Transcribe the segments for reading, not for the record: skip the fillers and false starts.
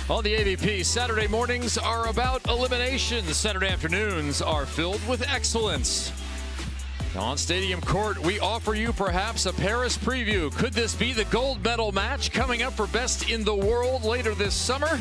On the AVP, Saturday mornings are about elimination. Saturday afternoons are filled with excellence. On Stadium Court, we offer you perhaps a Paris preview. Could this be the gold medal match coming up for best in the world later this summer?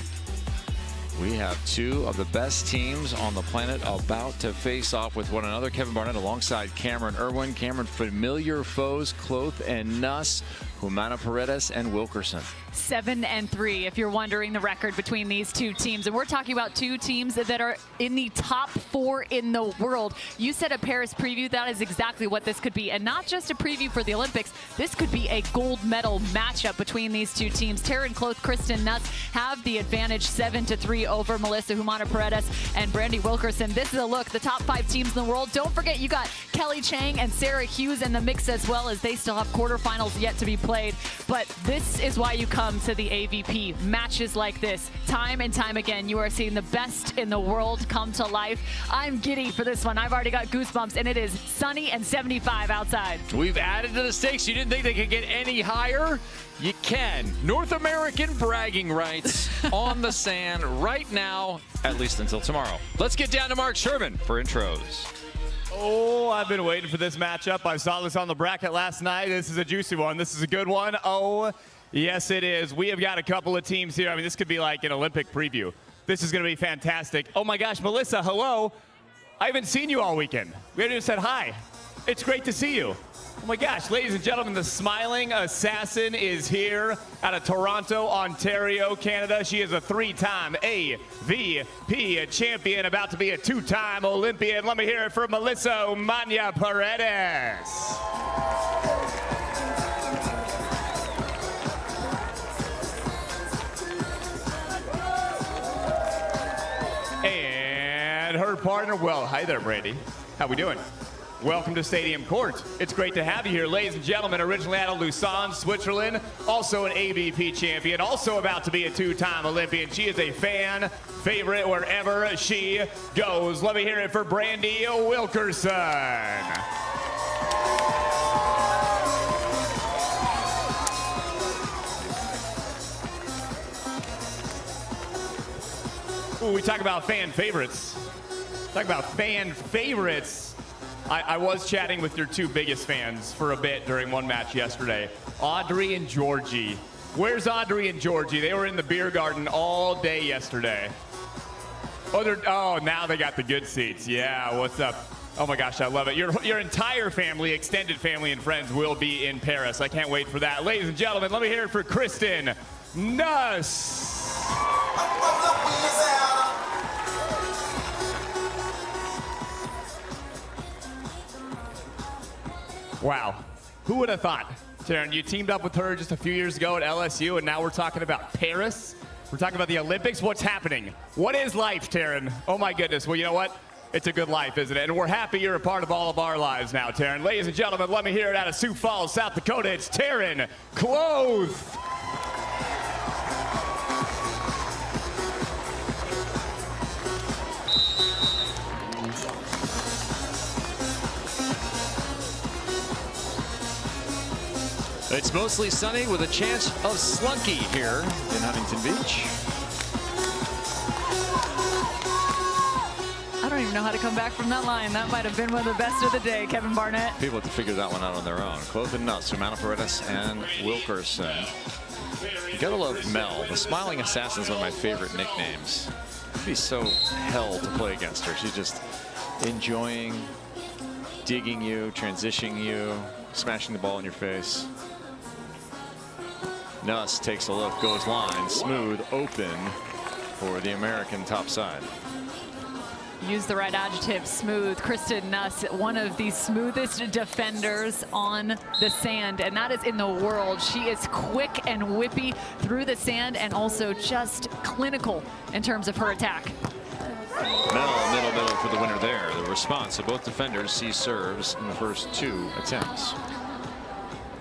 We have two of the best teams on the planet about to face off with one another. Kevin Barnett alongside Cameron Irwin. Cameron, familiar foes, Kloth and Nuss, Humana-Paredes and Wilkerson. 7-3, if you're wondering the record between these two teams. And we're talking about two teams that are in the top 4 in the world. You said a Paris preview. That is exactly what this could be. And not just a preview for the Olympics. This could be a gold medal matchup between these two teams. Taryn Kloth, Kristen Nuss have the advantage 7-3 over Melissa Humana-Paredes and Brandy Wilkerson. This is a look, the top 5 teams in the world. Don't forget you got Kelly Chang and Sarah Hughes in the mix as well, as they still have quarterfinals yet to be played. But this is why you come to the AVP. Matches like this, time and time again, you are seeing the best in the world come to life. I'm giddy for this one. I've already got goosebumps, and it is sunny and 75 outside. We've added to the stakes. You didn't think they could get any higher? You can. North American bragging rights on the sand right now, at least until tomorrow. Let's get down to Mark Sherman for intros. Oh, I've been waiting for this matchup. I saw this on the bracket last night. This is a juicy one. This is a good one. Oh, yes, it is. We have got a couple of teams here. I mean, this could be like an Olympic preview. This is going to be fantastic. Oh, my gosh, Melissa, hello. I haven't seen you all weekend. We haven't even said hi. It's great to see you. Oh, my gosh, ladies and gentlemen, the smiling assassin is here out of Toronto, Ontario, Canada. She is a 3-time AVP champion, about to be a 2-time Olympian. Let me hear it for Melissa Humana-Paredes. And her partner, well, hi there, Brandy. How we doing? Welcome to Stadium Court. It's great to have you here, ladies and gentlemen. Originally out of Lausanne, Switzerland, also an AVP champion, also about to be a 2-time Olympian. She is a fan favorite wherever she goes. Let me hear it for Brandy Wilkerson. Ooh, we talk about fan favorites. Talk about fan favorites. I was chatting with your two biggest fans for a bit during one match yesterday, Audrey and Georgie. Where's Audrey and Georgie? They were in the beer garden all day yesterday. Oh, now they got the good seats. Yeah, what's up? Oh my gosh, I love it. Your entire family, extended family and friends will be in Paris. I can't wait for that. Ladies and gentlemen, let me hear it for Kristen Nuss. Wow, who would have thought? Taryn, you teamed up with her just a few years ago at LSU, and now we're talking about Paris. We're talking about the Olympics. What's happening? What is life, Taryn? Oh my goodness. Well, you know what? It's a good life, isn't it? And we're happy you're a part of all of our lives now, Taryn. Ladies and gentlemen, let me hear it out of Sioux Falls, South Dakota. It's Taryn Kloth. It's mostly sunny with a chance of slunky here in Huntington Beach. I don't even know how to come back from that line. That might have been one of the best of the day, Kevin Barnett. People have to figure that one out on their own. Kloth and Nuss, Humana-Paredes and Wilkerson. You gotta love Mel. The Smiling Assassin is one of my favorite nicknames. It'd be so hell to play against her. She's just enjoying, digging you, transitioning you, smashing the ball in your face. Nuss takes a look, goes line, smooth, open for the American top side. Use the right adjective, smooth. Kristen Nuss, one of the smoothest defenders on the sand, and that is in the world. She is quick and whippy through the sand and also just clinical in terms of her attack. Middle for the winner there. The response of both defenders see serves in the first 2 attempts.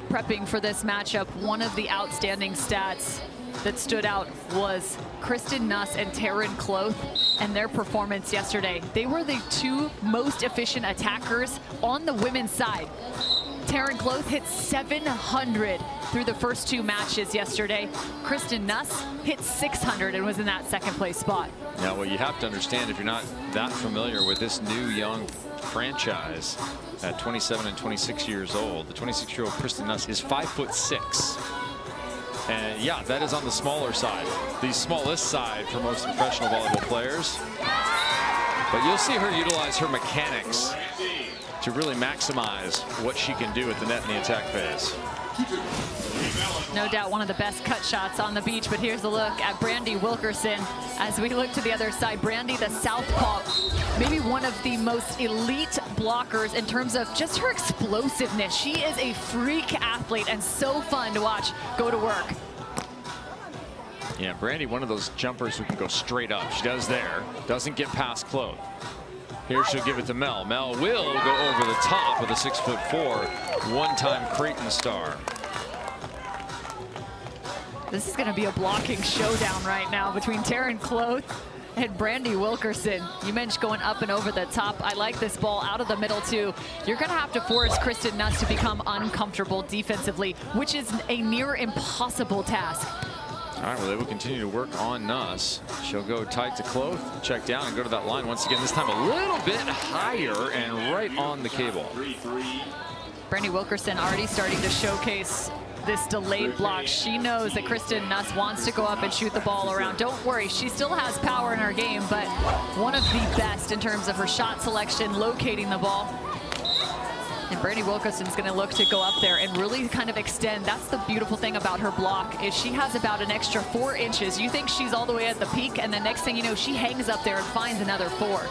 Prepping for this matchup, one of the outstanding stats that stood out was Kristen Nuss and Taryn Kloth and their performance yesterday. They were the 2 most efficient attackers on the women's side. Taryn Kloth hit 700 through the first 2 matches yesterday. Kristen Nuss hit 600 and was in that second place spot. Now, what you have to understand, if you're not that familiar with this new young franchise at 27 and 26 years old, the 26-year-old Kristen Nuss is 5'6". And yeah, that is on the smaller side, the smallest side for most professional volleyball players. But you'll see her utilize her mechanics to really maximize what she can do at the net in the attack phase. No doubt one of the best cut shots on the beach, but here's a look at Brandy Wilkerson as we look to the other side. Brandy, the southpaw, maybe one of the most elite blockers in terms of just her explosiveness. She is a freak athlete and so fun to watch go to work. Yeah, Brandy, one of those jumpers who can go straight up. She does there, doesn't get past Kloth. Here she'll give it to Mel. Mel will go over the top with a 6'4", one-time Creighton star. This is going to be a blocking showdown right now between Taryn Kloth and Brandy Wilkerson. You mentioned going up and over the top. I like this ball out of the middle too. You're going to have to force Kristen Nuss to become uncomfortable defensively, which is a near impossible task. All right, well, they will continue to work on Nuss. She'll go tight to Kloth, check down, and go to that line once again, this time a little bit higher and right on the cable. Brandy Wilkerson already starting to showcase this delayed block. She knows that Kristen Nuss wants to go up and shoot the ball around. Don't worry, she still has power in her game, but one of the best in terms of her shot selection, locating the ball. And Brandy Wilkerson's going to look to go up there and really kind of extend. That's the beautiful thing about her block, is she has about an extra 4 inches. You think she's all the way at the peak, and the next thing you know, she hangs up there and finds another 4.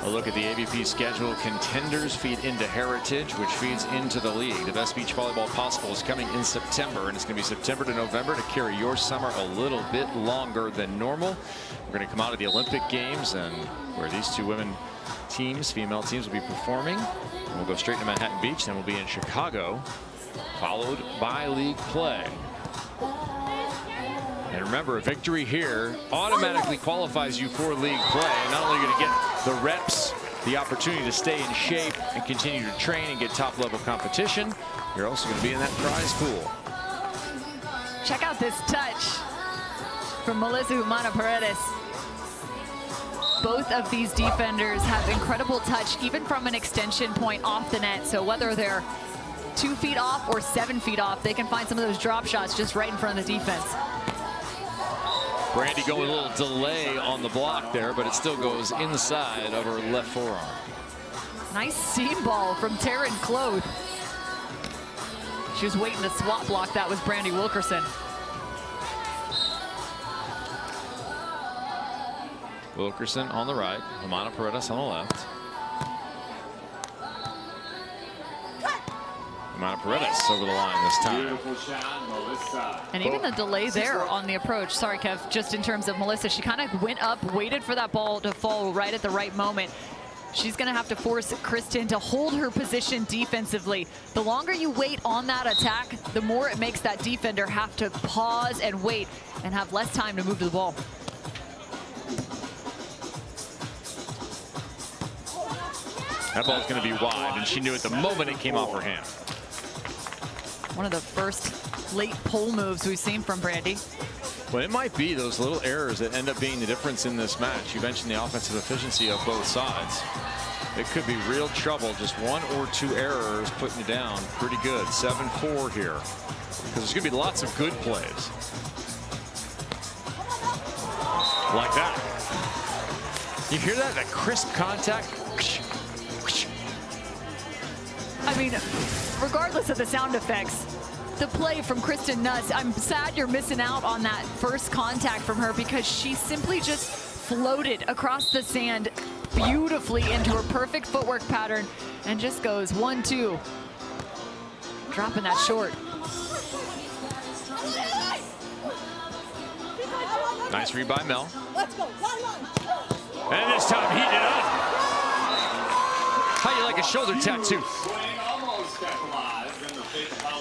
A look at the AVP schedule. Contenders feed into Heritage, which feeds into the league. The best beach volleyball possible is coming in September, and it's going to be September to November to carry your summer a little bit longer than normal. We're going to come out of the Olympic Games, and where these 2 women teams, female teams, will be performing. And we'll go straight to Manhattan Beach, then we'll be in Chicago, followed by league play. And remember, a victory here automatically qualifies you for league play. Not only are you going to get the reps, the opportunity to stay in shape and continue to train and get top-level competition, you're also going to be in that prize pool. Check out this touch from Melissa Humana-Paredes. Both of these defenders have incredible touch, even from an extension point off the net. So whether they're 2 feet off or 7 feet off, they can find some of those drop shots just right in front of the defense. Brandy going a little delay on the block there, but it still goes inside of her left forearm. Nice seam ball from Taryn Kloth. She was waiting to swap block. That was Brandy Wilkerson. Wilkerson on the right, Humana-Paredes on the left. Humana-Paredes over the line this time. And even the delay there on the approach, sorry Kev, just in terms of Melissa, she kind of went up, waited for that ball to fall right at the right moment. She's going to have to force Kristen to hold her position defensively. The longer you wait on that attack, the more it makes that defender have to pause and wait and have less time to move to the ball. That ball's going to be wide, and she knew it the moment it came off her hand. One of the first late pull moves we've seen from Brandy. Well, it might be those little errors that end up being the difference in this match. You mentioned the offensive efficiency of both sides. It could be real trouble. Just 1 or 2 errors putting you down pretty good. 7-4 here. Because there's going to be lots of good plays. Like that. You hear that? That crisp contact? I mean, regardless of the sound effects, the play from Kristen Nuss, I'm sad you're missing out on that first contact from her, because she simply just floated across the sand beautifully into her perfect footwork pattern and just goes 1-2. Dropping that short. Nice read by Mel. Let's go. And this time heating it up. How you like a shoulder tattoo?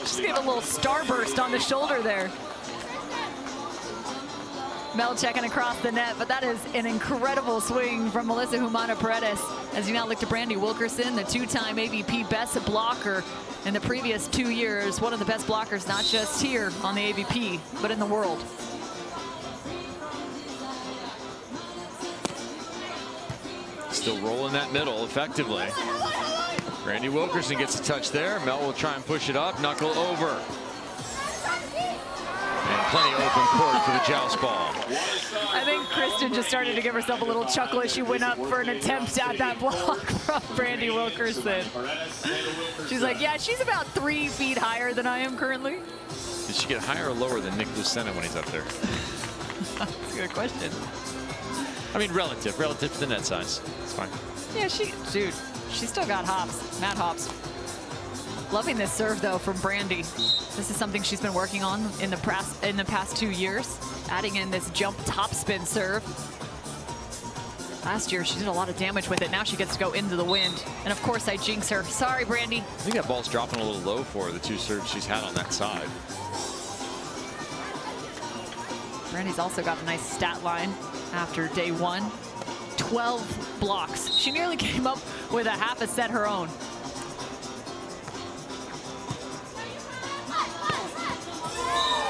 Just gave a little starburst on the shoulder there. Mel checking across the net, but that is an incredible swing from Melissa Humana-Paredes. As you now look to Brandy Wilkerson, the two-time AVP best blocker in the previous 2 years. One of the best blockers, not just here on the AVP, but in the world. Still rolling that middle effectively. Brandy Wilkerson gets a touch there. Mel will try and push it up, knuckle over. And plenty open court for the joust ball. I think Kristen just started to give herself a little chuckle as she went up for an attempt at that block from Brandy Wilkerson. She's like, yeah, she's about 3 feet higher than I am currently. Did she get higher or lower than Nick Lucena when he's up there? That's a good question. I mean, relative to the net size. It's fine. Yeah, dude, she still got hops, mad hops. Loving this serve though from Brandy. This is something she's been working on in the past 2 years, adding in this jump topspin serve. Last year she did a lot of damage with it. Now she gets to go into the wind. And of course I jinx her. Sorry, Brandy. I think that ball's dropping a little low for her, the 2 serves she's had on that side. Brandy's also got a nice stat line after day 1. 12 blocks. She nearly came up with a half a set her own.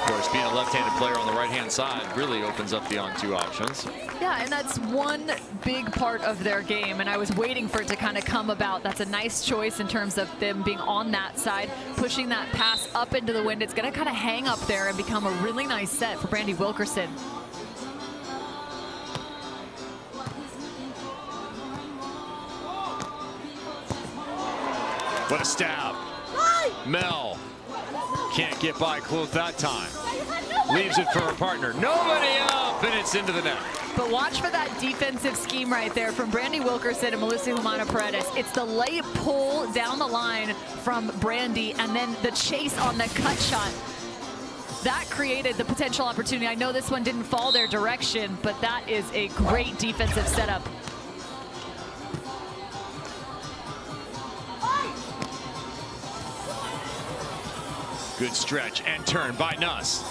Of course, being a left-handed player on the right-hand side really opens up the on-2 options. Yeah, and that's one big part of their game, and I was waiting for it to kind of come about. That's a nice choice in terms of them being on that side, pushing that pass up into the wind. It's going to kind of hang up there and become a really nice set for Brandy Wilkerson. What a stab. Mel can't get by Kloth that time. Leaves it for her partner. Nobody up, and it's into the net. But watch for that defensive scheme right there from Brandy Wilkerson and Melissa Humana-Paredes. It's the late pull down the line from Brandy, and then the chase on the cut shot. That created the potential opportunity. I know this one didn't fall their direction, but that is a great defensive setup. Good stretch and turn by Nuss.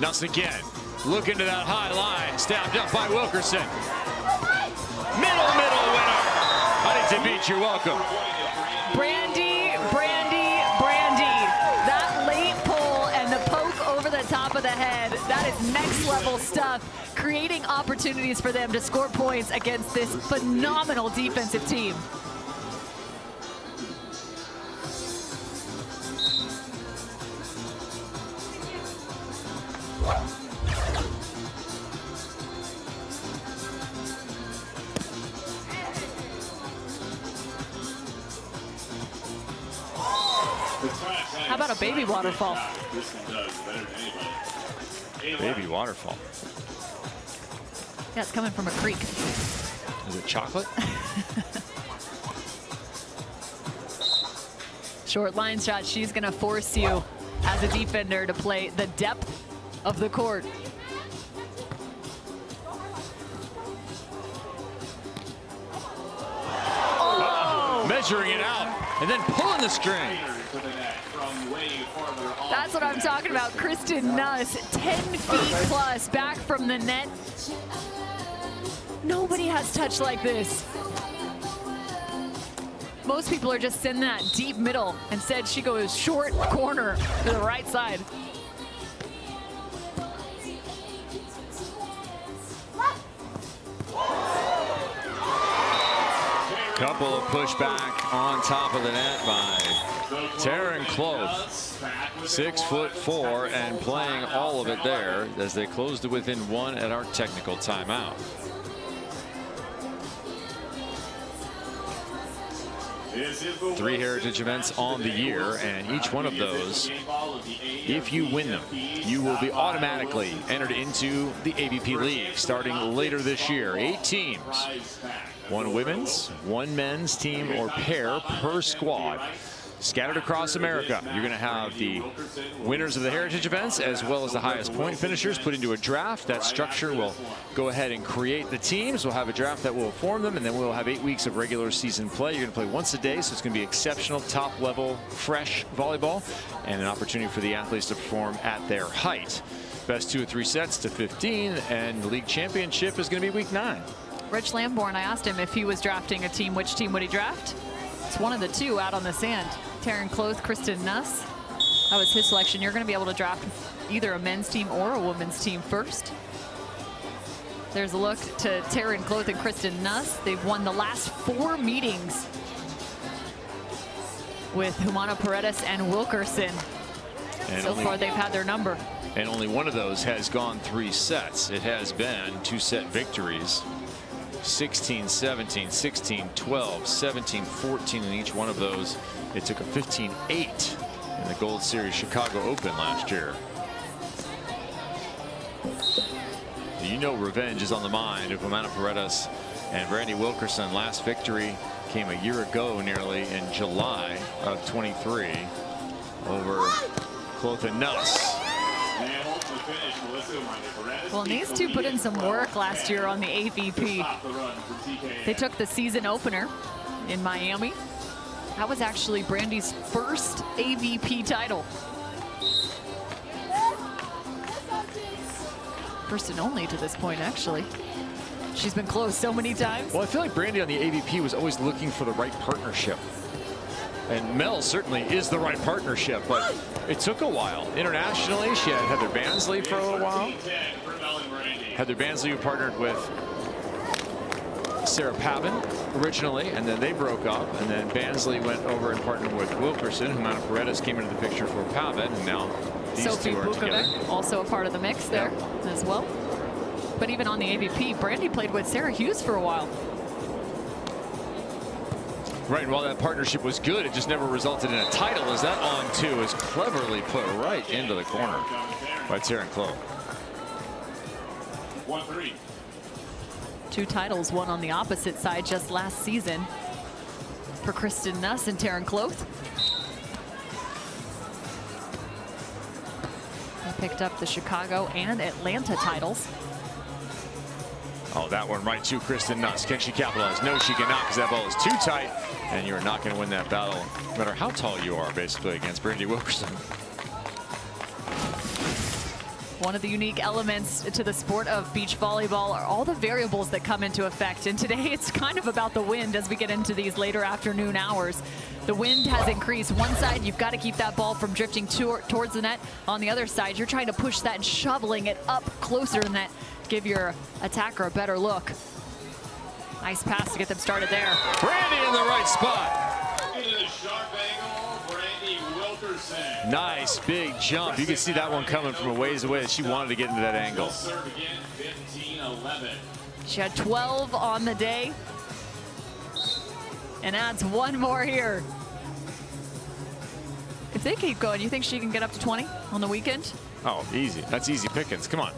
Nuss again. Looking to that high line. Stabbed up by Wilkerson. Middle winner. Huntington, you're welcome. Brandy. That late pull and the poke over the top of the head. That is next level stuff. Creating opportunities for them to score points against this phenomenal defensive team. How about a baby waterfall? Baby waterfall. Yeah, it's coming from a creek. Is it chocolate? Short line shot. She's going to force you as a defender to play the depth of the court. Oh! Measuring it out and then pulling the string. That's what I'm talking about. Kristen Nuss, 10 feet plus back from the net. Nobody has touched like this. Most people are just sending that deep middle. Instead, she goes short corner to the right side. Couple of pushback on top of the net by Taryn Kloth. 6'4" and playing all of it there as they close to within 1 at our technical timeout. Three Heritage events on the year, and each one of those, if you win them, you will be automatically entered into the AVP League starting later this year. 8 teams, 1 women's, 1 men's team or pair per squad. scattered across America. You're going to have the winners of the heritage events as well as the highest point finishers put into a draft. That structure will go ahead and create the teams. We'll have a draft that will form them, and then we'll have 8 weeks of regular season play. You're going to play once a day, so it's going to be exceptional, top level, fresh volleyball, and an opportunity for the athletes to perform at their height. Best 2 of 3 sets to 15, and the league championship is going to be week 9. Rich Lamborn, I asked him if he was drafting a team, which team would he draft? It's one of the two out on the sand. Taryn Kloth, Kristen Nuss. That was his selection. You're going to be able to draft either a men's team or a women's team first. There's a look to Taryn Kloth and Kristen Nuss. They've won the last 4 meetings with Humana-Paredes and Wilkerson. And so far, they've had their number. And only one of those has gone 3 sets. It has been 2-set victories. 16-17, 16-12, 17-14 in each one of those. It took a 15-8 in the Gold Series Chicago Open last year. You know revenge is on the mind of Humana-Paredes and Brandy Wilkerson. Last victory came a year ago nearly in July of 23 over Kloth and Nuss. Well, and these two put in some work last year on the AVP. They took the season opener in Miami. That was actually Brandy's first AVP title. First and only to this point, actually. She's been close so many times. Well, I feel like Brandy on the AVP was always looking for the right partnership. And Mel certainly is the right partnership, but it took a while. Internationally, she had Heather Bansley for a little while. Heather Bansley, who partnered with Sarah Pavin originally, and then they broke up, and then Bansley went over and partnered with Wilkerson. Humana-Paredes came into the picture for Pavin, and now these Sophie two are together. also a part of the mix there as well. But even on the AVP, Brandy played with Sarah Hughes for a while. Right, and while that partnership was good, it just never resulted in a title, as that on-2 is cleverly put right into the corner by Taryn Kloth. 1-3. 2 titles, one on the opposite side just last season for Kristen Nuss and Taryn Kloth. They picked up the Chicago and Atlanta titles. Oh, that one right to Kristen Nuss. Can she capitalize? No, she cannot, because that ball is too tight, and you're not going to win that battle, no matter how tall you are, basically, against Brandy Wilkerson. One of the unique elements to the sport of beach volleyball are all the variables that come into effect. And today it's kind of about the wind as we get into these later afternoon hours. The wind has increased. One side, you've got to keep that ball from drifting towards the net. On the other side, you're trying to push that and shoveling it up closer to the net. Give your attacker a better look. Nice pass to get them started there. Brandy in the right spot. Nice big jump. You can see that one coming from a ways away. She wanted to get into that angle. She had 12 on the day and adds 1 more here. If they keep going, you think she can get up to 20 on the weekend? Oh, easy. That's easy pickings. Come on.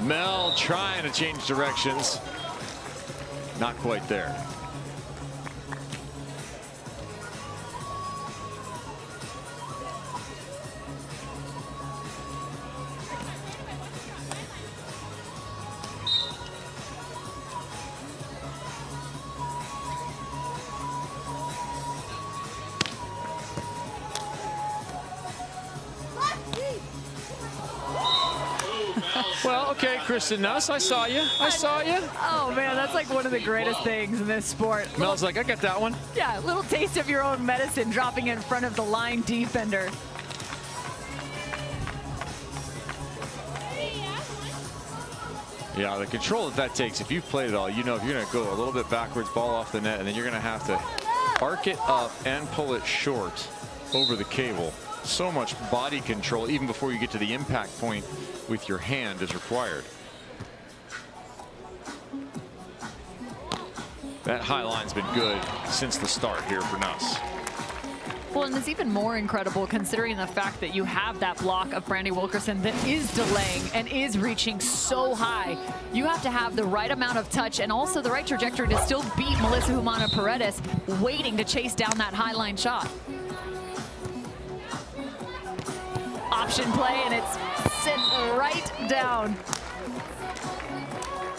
Mel trying to change directions. Not quite there. Well, okay, Kristen Nuss, I saw you. I saw you. Oh, man, that's like one of the greatest things in this sport. Mel's like, I got that one. Yeah, a little taste of your own medicine dropping in front of the line defender. Yeah, the control that takes, if you've played it all, you know if you're going to go a little bit backwards, ball off the net, and then you're going to have to arc it up and pull it short over the cable. So much body control, even before you get to the impact point with your hand, is required. That high line's been good since the start here for Nuss. Well, and it's even more incredible considering the fact that you have that block of Brandy Wilkerson that is delaying and is reaching so high. You have to have the right amount of touch and also the right trajectory to still beat Melissa Humana-Paredes, waiting to chase down that high line shot. Option play, and it's sent right down.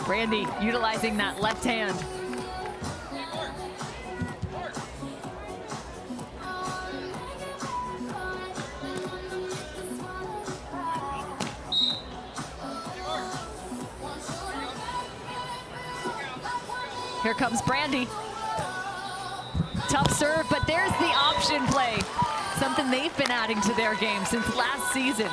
Brandy utilizing that left hand. Here comes Brandy. Tough serve, but there's the option play. Something they've been adding to their game since last season.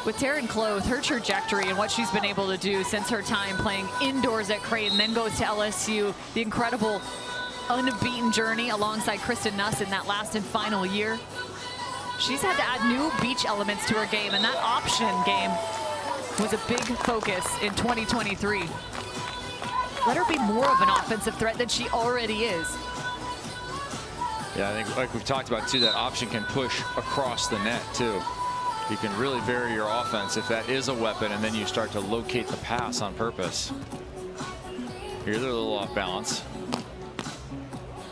With Taryn Kloth, her trajectory and what she's been able to do since her time playing indoors at Creighton, then goes to LSU, the incredible unbeaten journey alongside Kristen Nuss in that last and final year. She's had to add new beach elements to her game, and that option game was a big focus in 2023. Let her be more of an offensive threat than she already is. Yeah, I think like we've talked about too, that option can push across the net too. You can really vary your offense if that is a weapon, and then you start to locate the pass on purpose. Here they're a little off balance.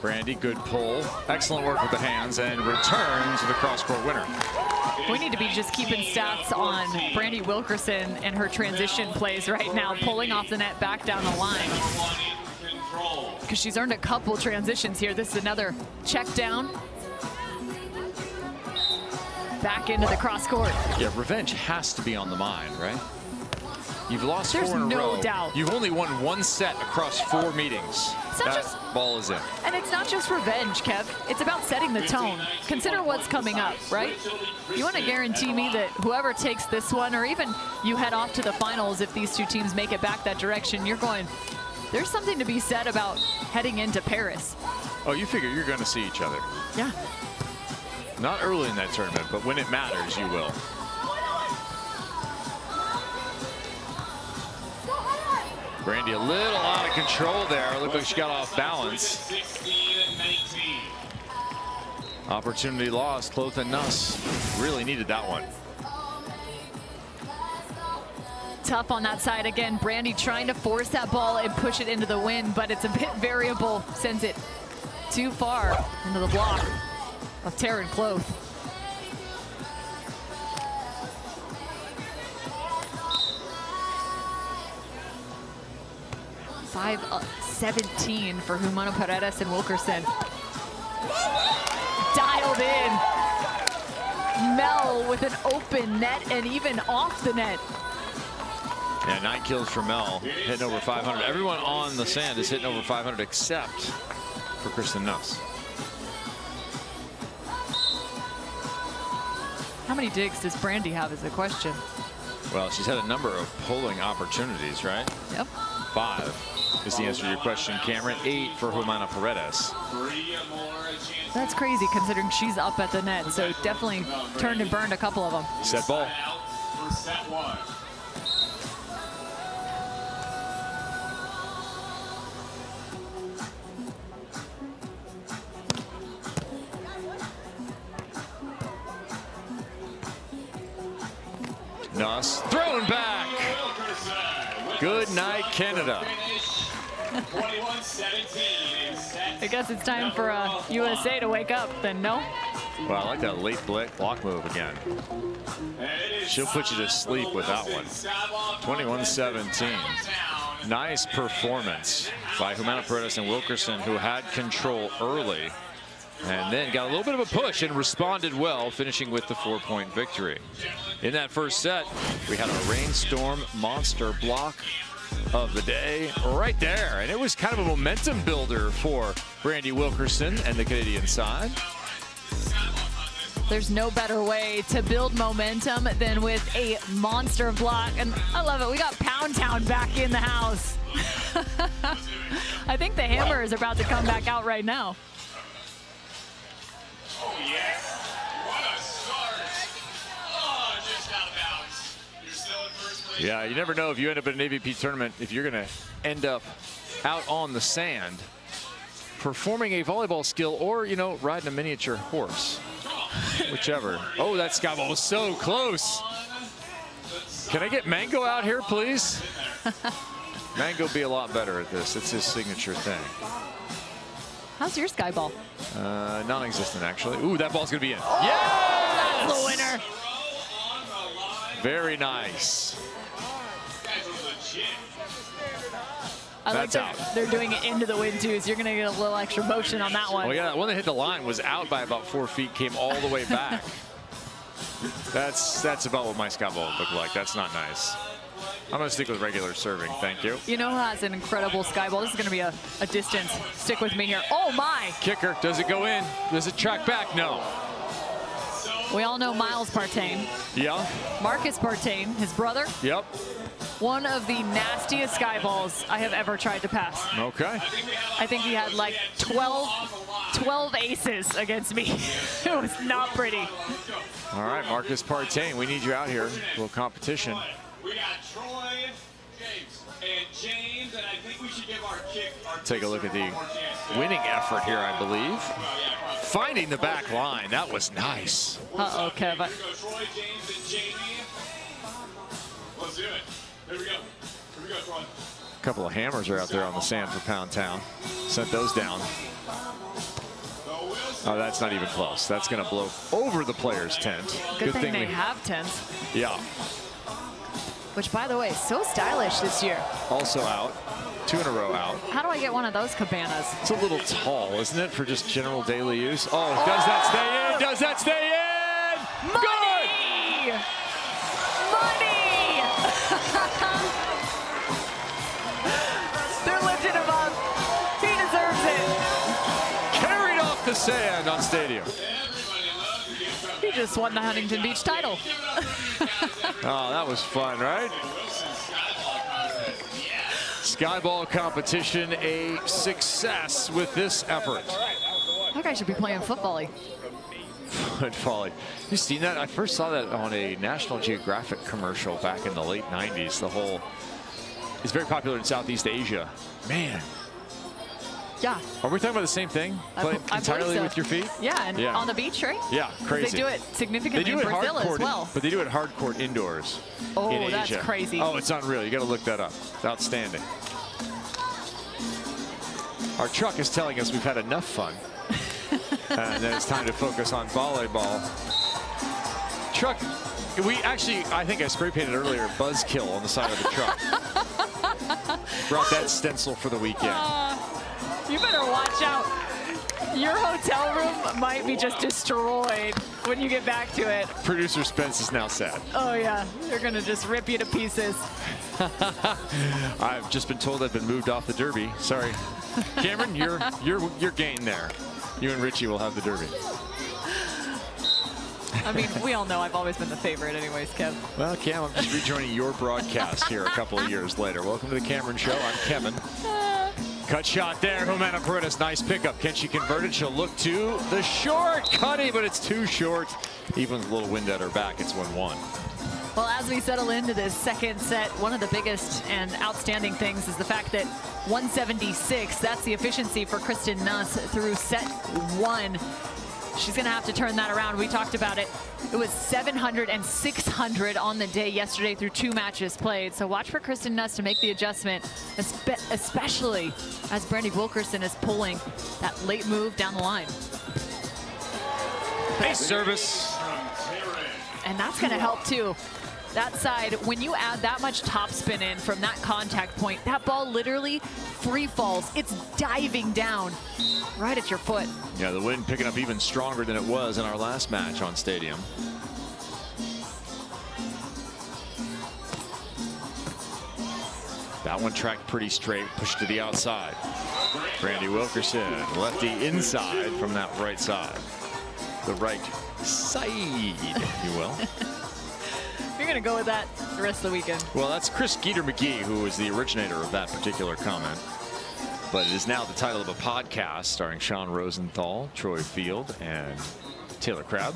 Brandy, good pull. Excellent work with the hands, and return to the cross-court winner. We need to be just keeping stats on Brandy Wilkerson and her transition plays right now, pulling off the net back down the line. Because she's earned a couple transitions here. This is another check down. Back into the cross court. Yeah, revenge has to be on the mind, right? You've lost There's 4 in a row. no doubt. You've only won 1 set across 4 meetings. It's not that just, ball is in. and it's not just revenge, Kev. It's about setting the tone. Consider what's coming up, right? You want to guarantee me that whoever takes this one, or even you head off to the finals if these two teams make it back that direction, you're going, there's something to be said about heading into Paris. Oh, you figure you're going to see each other. Yeah. Not early in that tournament, but when it matters, you will. Brandy a little out of control there. Looked like she got off balance. Opportunity lost. Kloth and Nuss really needed that one. Tough on that side again. Brandy trying to force that ball and push it into the wind, but it's a bit variable. Sends it too far into the block of Taryn Kloth. Five 17 for Humana-Paredes and Wilkerson. Dialed in. Mel with an open net and even off the net. Yeah, 9 kills for Mel, hitting over 500. Everyone on the sand is hitting over 500 except for Kristen Nuss. How many digs does Brandy have is the question. Well, she's had a number of pulling opportunities, right? Yep. 5 is the answer to your question, Cameron. 8 for Humana-Paredes. That's crazy considering she's up at the net, so definitely turned and burned a couple of them. Set ball. Nuss thrown back. Good night, Canada. I guess it's time for USA to wake up, then no? Well, I like that late block move again. She'll put you to sleep with that one. 21-17. Nice performance by Humana-Paredes and Wilkerson, who had control early and then got a little bit of a push and responded well, finishing with the 4-point victory. In that first set, we had a rainstorm monster block of the day right there, and it was kind of a momentum builder for Brandy Wilkerson and the Canadian side. There's no better way to build momentum than with a monster block, and I love it. We got Pound Town back in the house. I think the hammer is about to come back out right now. Oh, yes. What a start. Oh, just out of bounds. You're still in first place. Yeah, you never know if you end up in an AVP tournament, if you're going to end up out on the sand. performing a volleyball skill or, you know, riding a miniature horse. Whichever. Oh, that sky ball was so close. Can I get Mango out here, please? Mango be a lot better at this. It's his signature thing. How's your sky ball? Non-existent, actually. Ooh, that ball's going to be in. Oh, Yes! that's the winner. Very nice. I like That's that they're doing it into the wind, too, so you're going to get a little extra motion on that one. Oh, yeah, that one that hit the line was out by about 4 feet, came all the way back. That's about what my sky ball looked like. That's not nice. I'm going to stick with regular serving. Thank you. You know who has an incredible sky ball? This is going to be a distance. Stick with me here. Oh, my. Kicker. Does it go in? Does it track back? No. We all know Miles Partain. Yeah. Marcus Partain, his brother. Yep. One of the nastiest sky balls I have ever tried to pass. Okay. I think he had like 12 aces against me. It was not pretty. All right, Marcus Partain, we need you out here. A little competition. We got Troy, James, and I think we should give our kick. Take a look at the winning effort here, I believe. Finding the back line. That was nice. Uh-oh, Kev. Here we go, Troy, James, and Jamie. Let's do it. Here we go. Here we go, Troy. A couple of hammers are out there on the sand for Pound Town. Sent those down. Oh, that's not even close. That's going to blow over the player's tent. Good thing they have tents. Yeah. Which, by the way, so stylish this year. Also out. 2 in a row out. How do I get one of those cabanas? It's a little tall, isn't it, for just general daily use? Oh, does that stay in? Does that stay in? Money! Money! They're lifting him up. He deserves it. Carried off the sand on Stadium. He just won the Huntington Beach title. Oh, that was fun, right? Skyball competition, a success with this effort. That guy should be playing foot volley. Foot volley. You seen that? I first saw that on a National Geographic commercial back in the late 90s. The whole, it's very popular in Southeast Asia. Man. Yeah. Are we talking about the same thing? Play I entirely believe so. with your feet? Yeah, and on the beach, right? Yeah, crazy. They do it significantly They do in it Brazil hardcourt, as well. but they do it hardcourt indoors. Oh, in that's Asia. crazy. Oh, it's unreal. You got to look that up. It's outstanding. Our truck is telling us we've had enough fun. And then it's time to focus on volleyball. Truck, we actually, I think I spray painted earlier, Buzzkill on the side of the truck. Brought that stencil for the weekend. You better watch out. Your hotel room might be just destroyed when you get back to it. Producer Spence is now sad. Oh yeah, they're gonna just rip you to pieces. I've just been told I've been moved off the derby. Sorry, Cameron, you're gained there. You and Richie will have the derby. I mean, we all know I've always been the favorite anyways, Kev. Well, Cam, I'm just rejoining your broadcast here a couple of years later. Welcome to the Cameron Show. I'm Kevin. Cut shot there. Humana-Paredes, nice pickup. Can she convert it? She'll look to the short. Cutty, but it's too short. Even with a little wind at her back, it's 1-1. Well, as we settle into this second set, one of the biggest and outstanding things is the fact that 176, that's the efficiency for Kristen Nuss through set 1. She's going to have to turn that around. We talked about it. It was 700 and 600 on the day yesterday through 2 matches played. So watch for Kristen Nuss to make the adjustment, especially as Brandy Wilkerson is pulling that late move down the line. Base service. And that's going to help too. That side, when you add that much topspin in from that contact point, that ball literally free falls. It's diving down right at your foot. Yeah, the wind picking up even stronger than it was in our last match on Stadium. That one tracked pretty straight, pushed to the outside. Brandy Wilkerson, lefty inside from that right side. The right side, if you will. You're going to go with that the rest of the weekend. Well, that's Chris Geeter-McGee, who was the originator of that particular comment. But it is now the title of a podcast starring Sean Rosenthal, Troy Field, and Taylor Crabb.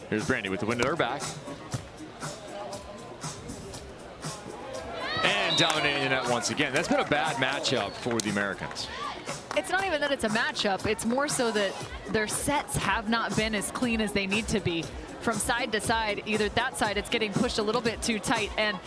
Here's Brandy with the wind at her back. And dominating the net once again. That's been a bad matchup for the Americans. It's not even that it's a matchup. It's more so that their sets have not been as clean as they need to be. From side to side, either that side, it's getting pushed a little bit too tight. And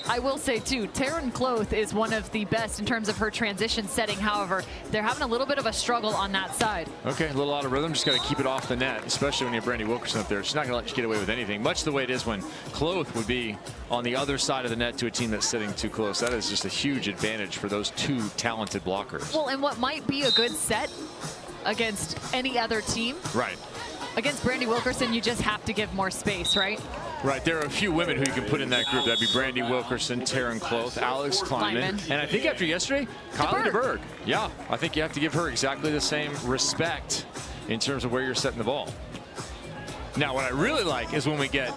I will say, too, Kloth is one of the best in terms of her transition setting. However, they're having a little bit of a struggle on that side. Okay, a little out of rhythm. Just got to keep it off the net, especially when you have Brandy Wilkerson up there. She's not going to let you get away with anything, much the way it is when Kloth would be on the other side of the net to a team that's sitting too close. That is just a huge advantage for those two talented blockers. Well, and what might be a good set against any other team. Right. Against Brandy Wilkerson, you just have to give more space, right? Right, there are a few women who you can put in that group. That'd be Brandy Wilkerson, Taryn Kloth, Alex Kleinman, and I think after yesterday, Kylie DeBerg. Yeah, I think you have to give her exactly the same respect in terms of where you're setting the ball. Now, what I really like is when we get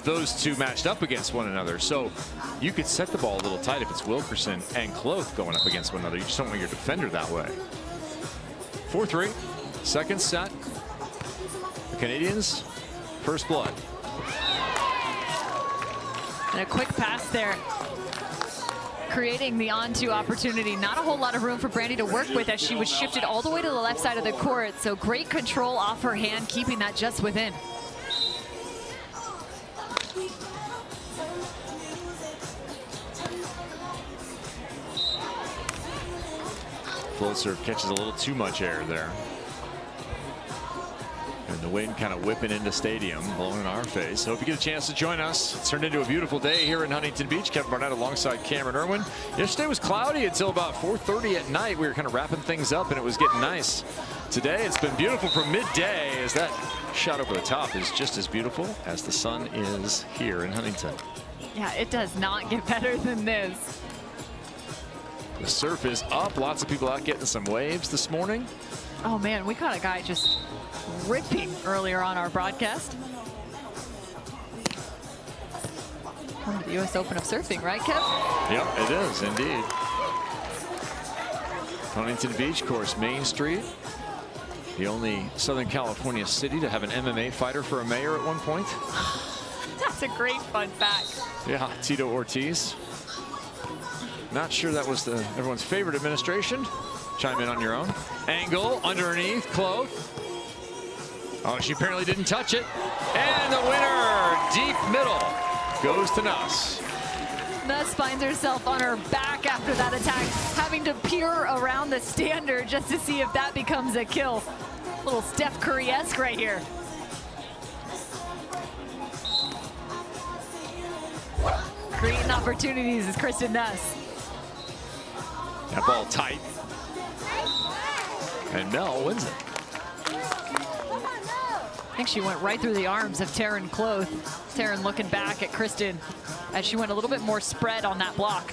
those two matched up against one another. So you could set the ball a little tight if it's Wilkerson and Kloth going up against one another. You just don't want your defender that way. 4-3, second set. The Canadians, first blood. And a quick pass there, creating the on-two opportunity. Not a whole lot of room for Brandy to work with as she was shifted all the way to the left side of the court. So great control off her hand, keeping that just within. Float serve catches a little too much air there. And the wind kind of whipping into stadium, blowing in our face. Hope you get a chance to join us. It's turned into a beautiful day here in Huntington Beach. Kevin Barnett alongside Cameron Irwin. Yesterday was cloudy until about 4:30 at night. We were kind of wrapping things up and it was getting nice. Today it's been beautiful from midday as that shot over the top is just as beautiful as the sun is here in Huntington. Yeah, it does not get better than this. The surf is up. Lots of people out getting some waves this morning. Oh man, we caught a guy just ripping earlier on our broadcast. From the U.S. Open of Surfing, right, Kev? Yep, it is indeed. Huntington Beach, course, Main Street. The only Southern California city to have an MMA fighter for a mayor at one point. That's a great fun fact. Yeah, Tito Ortiz. Not sure that was everyone's favorite administration. Chime in on your own. Angle underneath, Kloth. Oh, she apparently didn't touch it. And the winner, deep middle, goes to Nuss. Nuss finds herself on her back after that attack, having to peer around the standard just to see if that becomes a kill. A little Steph Curry-esque right here. Creating opportunities is Kristen Nuss. That ball tight. And Mel wins it. I think she went right through the arms of Taryn Kloth. Taryn looking back at Kristen as she went a little bit more spread on that block.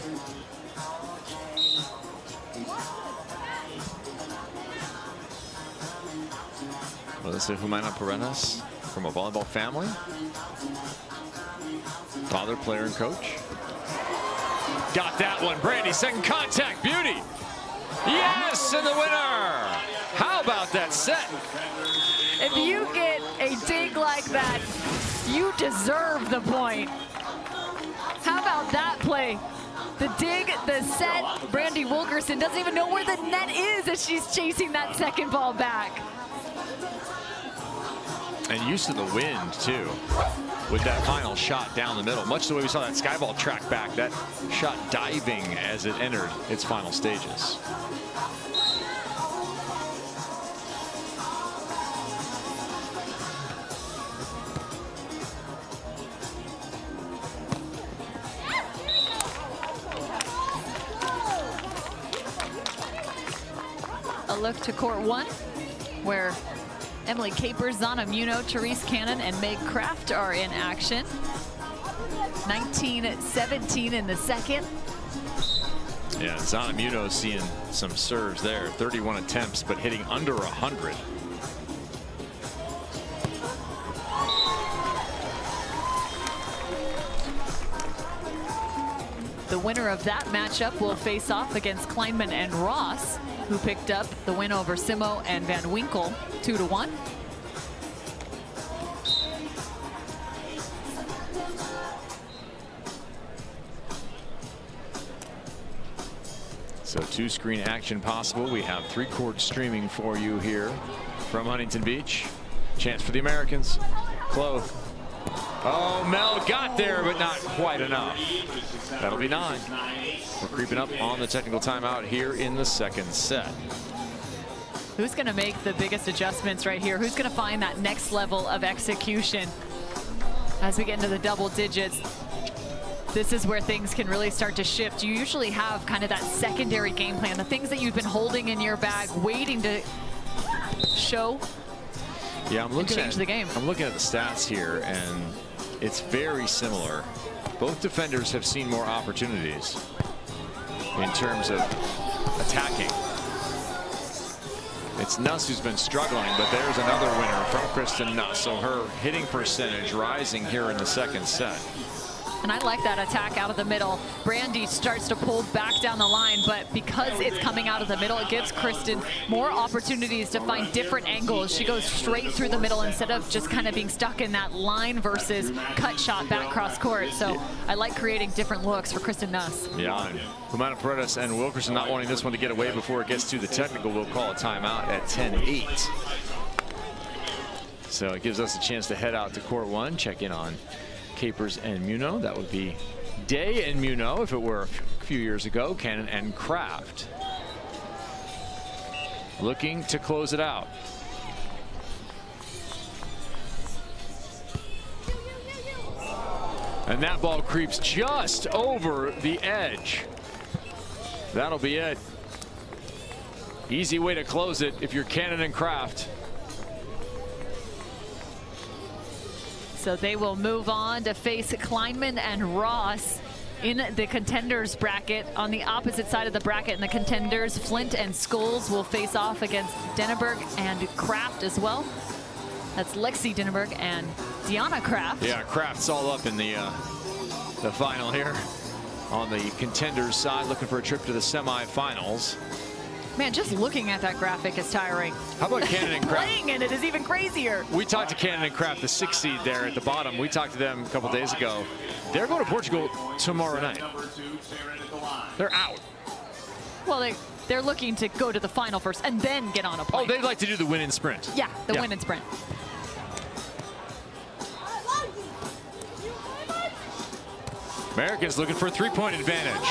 Well, this is Humana-Paredes from a volleyball family. Father, player, and coach. Got that one. Brandy, second contact. Beauty. Yes, and the winner. How about that set? If you get a dig like that, you deserve the point. How about that play? The dig, the set, Brandy Wilkerson doesn't even know where the net is as she's chasing that second ball back. And used to the wind, too, with that final shot down the middle. Much the way we saw that skyball track back, that shot diving as it entered its final stages. A look to court one, where Emily Capers, Zana Muno, Therese Cannon, and Meg Kraft are in action. 19-17 in the second. Yeah, Zana Muno seeing some serves there. 31 attempts, but hitting under 100. The winner of that matchup will face off against Kleinman and Ross, who picked up the win over Simo and Van Winkle 2-1. So 2-screen action possible. We have 3-court streaming for you here from Huntington Beach. Chance for the Americans. Kloth. Oh, Mel got there, but not quite enough. That'll be 9. We're creeping up on the technical timeout here in the second set. Who's going to make the biggest adjustments right here? Who's going to find that next level of execution as we get into the double digits? This is where things can really start to shift. You usually have kind of that secondary game plan, the things that you've been holding in your bag, waiting to show. Yeah, I'm looking change the game. I'm looking at the stats here, and it's very similar. Both defenders have seen more opportunities in terms of attacking. It's Nuss who's been struggling, but there's another winner from Kristen Nuss. So her hitting percentage rising here in the second set. And I like that attack out of the middle. Brandy starts to pull back down the line, but because it's coming out of the middle, it gives Kristen more opportunities to find different angles. She goes straight through the middle instead of just kind of being stuck in that line versus cut shot back cross court. So I like creating different looks for Kristen Nuss. Yeah, and Humana-Paredes and Wilkerson not wanting this one to get away before it gets to the technical. We'll call a timeout at 10-8. So it gives us a chance to head out to court 1, check in on Capers and Muno. That would be Day and Muno if it were a few years ago. Cannon and Kraft looking to close it out. And that ball creeps just over the edge. That'll be it. Easy way to close it if you're Cannon and Kraft. So they will move on to face Kleinman and Ross in the contenders bracket. On the opposite side of the bracket in the contenders, Flint and Scholes will face off against Denneberg and Kraft as well. That's Lexi Denneberg and Deanna Kraft. Yeah, Kraft's all up in the final here on the contenders side, looking for a trip to the semifinals. Man, just looking at that graphic is tiring. How about Cannon and Kraft? Playing in it is even crazier. We talked to Cannon and Kraft, the 6th seed there at the bottom. We talked to them a couple days ago. They're going to Portugal tomorrow night. They're out. Well, they're looking to go to the final first and then get on a plane. Oh, they'd like to do the win and sprint. Yeah, the win and sprint. Americans looking for a 3-point advantage.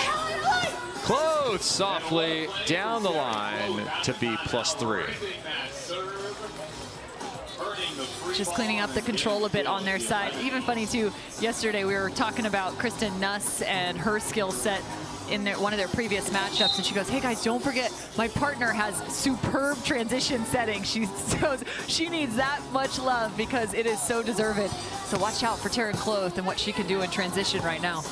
Kloth softly down the line to be +3. Just cleaning up the control a bit on their side. Even funny too, yesterday we were talking about Kristen Nuss and her skill set in one of their previous matchups, and she goes, hey guys, don't forget my partner has superb transition setting. She needs that much love because it is so deserved. So watch out for Taryn Kloth and what she can do in transition right now.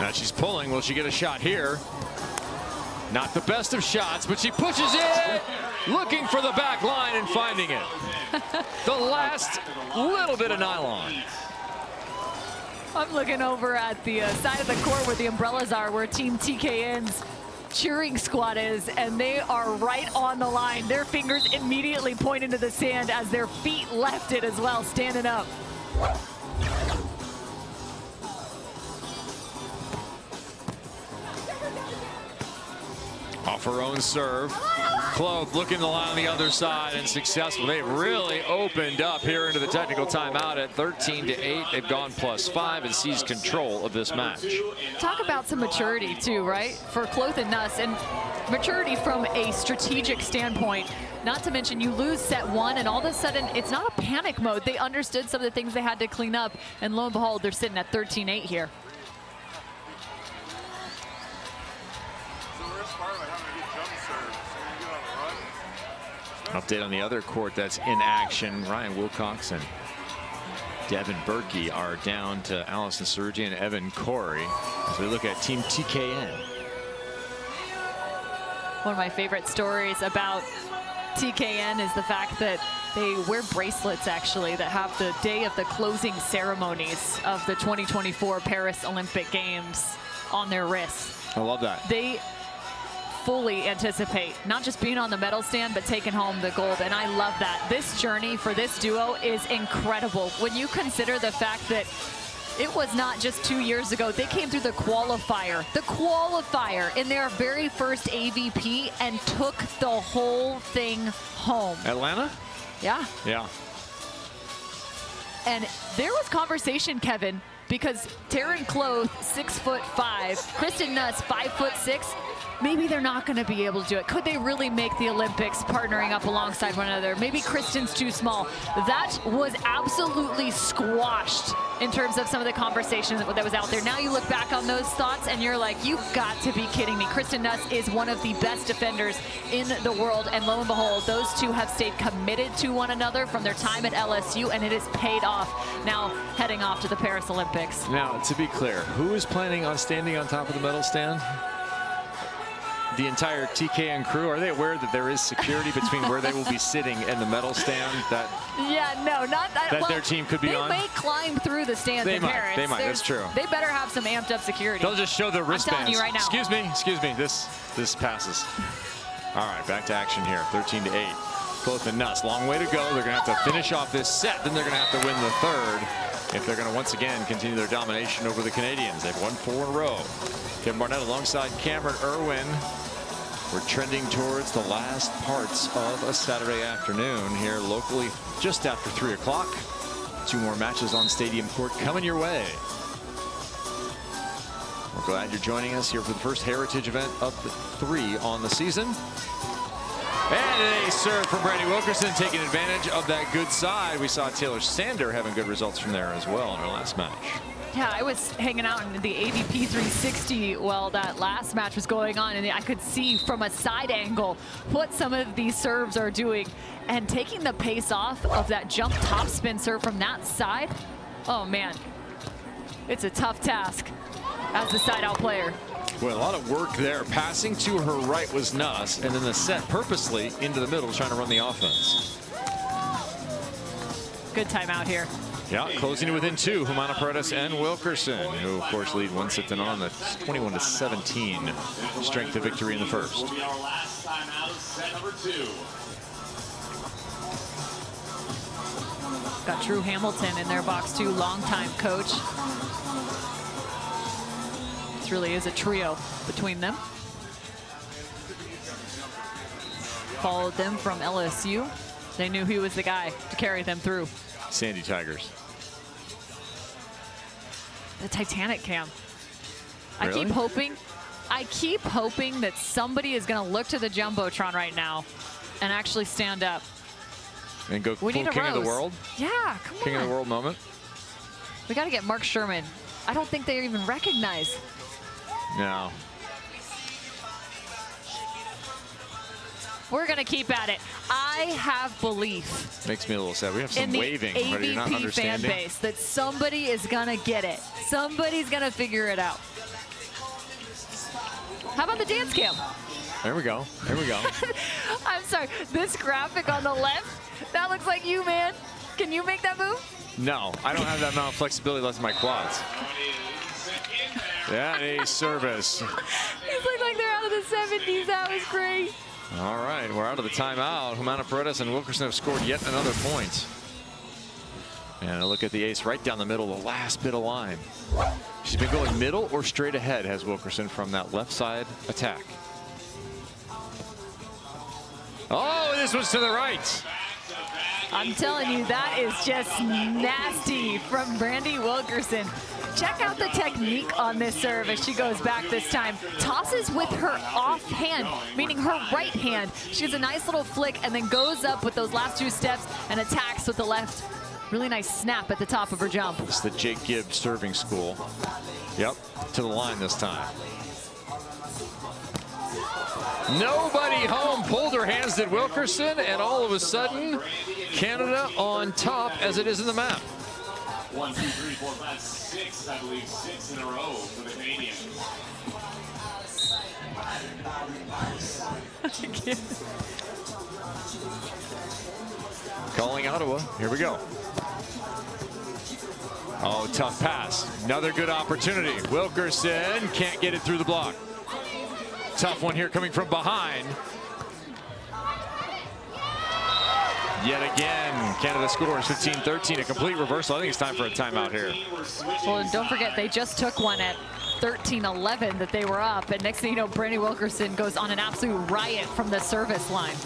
Now she's pulling. Will she get a shot here? Not the best of shots, but she pushes it, looking for the back line and finding it. The last little bit of nylon. I'm looking over at the side of the court where the umbrellas are, where Team TKN's cheering squad is, and they are right on the line. Their fingers immediately point into the sand as their feet left it as well, standing up. Off her own serve. Kloth looking to line on the other side and successful. They've really opened up here into the technical timeout at 13-8. They've gone +5 and seized control of this match. Talk about some maturity too, right? For Kloth and Nuss, and maturity from a strategic standpoint. Not to mention you lose set 1 and all of a sudden it's not a panic mode. They understood some of the things they had to clean up, and lo and behold, they're sitting at 13-8 here. Update on the other court that's in action. Ryan Wilcox and Devin Berkey are down to Allison Sergi and Evan Corey as we look at Team TKN. One of my favorite stories about TKN is the fact that they wear bracelets actually that have the day of the closing ceremonies of the 2024 Paris Olympic Games on their wrists. I love that. They fully anticipate not just being on the medal stand, but taking home the gold. And I love that. This journey for this duo is incredible. When you consider the fact that It was not just 2 years ago. They came through the qualifier in their very first AVP and took the whole thing home. Atlanta? Yeah. Yeah. And there was conversation, Kevin, because Taryn Kloth, 6'5", Kristen Nuss, 5'6". Maybe they're not going to be able to do it. Could they really make the Olympics partnering up alongside one another? Maybe Kristen's too small. That was absolutely squashed in terms of some of the conversation that was out there. Now you look back on those thoughts and you're like, you've got to be kidding me. Kristen Nuss is one of the best defenders in the world. And lo and behold, those two have stayed committed to one another from their time at LSU, and it has paid off now heading off to the Paris Olympics. Now, to be clear, who is planning on standing on top of the medal stand? The entire TKN crew, are they aware that there is security between where they will be sitting and the medal stand that their team could be on? They may climb through the stands in Paris. They might, that's true. They better have some amped up security. They'll just show the wristbands. I'm telling you right now. Excuse me, this passes. All right, back to action here, 13-8. Kloth and Nuss, long way to go. They're gonna have to finish off this set, then they're gonna have to win the third if they're gonna once again continue their domination over the Canadians. They've won 4 in a row. Kevin Barnett alongside Cameron Irwin. We're trending towards the last parts of a Saturday afternoon here locally just after 3 o'clock. 2 more matches on Stadium Court coming your way. We're glad you're joining us here for the first Heritage event of the 3 on the season. And a serve from Brandy Wilkerson, taking advantage of that good side. We saw Taylor Sander having good results from there as well in her last match. Yeah, I was hanging out in the AVP 360 while that last match was going on, and I could see from a side angle what some of these serves are doing. And taking the pace off of that jump topspin serve from that side, oh man, it's a tough task as the side out player. Well, a lot of work there. Passing to her right was Nuss, and then the set purposely into the middle trying to run the offense. Good timeout here. Yeah, closing it within 2, Humana-Paredes and Wilkerson, who of course lead 1-0 That's 21-17. Strength of victory in the first. Got Drew Hamilton in their box too, longtime coach. This really is a trio between them. Followed them from LSU. They knew he was the guy to carry them through. Sandy Tigers. The Titanic cam. Really? I keep hoping that somebody is going to look to the Jumbotron right now and actually stand up. And go full King of the world? Yeah, come on. King of the world moment? We got to get Mark Sherman. I don't think they even recognize. No. We're going to keep at it. I have belief Makes me a little sad. We have some in the waving. Are you not AVP fan understanding? base that somebody is going to get it. Somebody's going to figure it out. How about the dance cam? There we go. There we go. I'm sorry. This graphic on the left, that looks like you, man. Can you make that move? No, I don't have that amount of flexibility left in my quads. Yeah, a service. These look like they're out of the 70s. That was great. All right, we're out of the timeout. Humana-Paredes and Wilkerson have scored yet another point. And a look at the ace right down the middle, the last bit of line. She's been going middle or straight ahead, has Wilkerson, from that left side attack. Oh, this was to the right. I'm telling you, that is just nasty from Brandy Wilkerson. Check out the technique on this serve as she goes back this time. Tosses with her off hand, meaning her right hand. She gets a nice little flick and then goes up with those last 2 steps and attacks with the left. Really nice snap at the top of her jump. It's the Jake Gibbs serving school. Yep, to the line this time. Nobody home, pulled her hands did Wilkerson, and all of a sudden, Canada on top as it is in the map. 1, 2, 3, 4, 5, 6, I believe 6 in a row for the Canadians. Calling Ottawa, here we go. Oh, tough pass. Another good opportunity. Wilkerson can't get it through the block. Tough one here coming from behind. Yet again, Canada scores 15-13, a complete reversal. I think it's time for a timeout here. Well, and don't forget, they just took one at 13-11 that they were up. And next thing you know, Brandy Wilkerson goes on an absolute riot from the service line.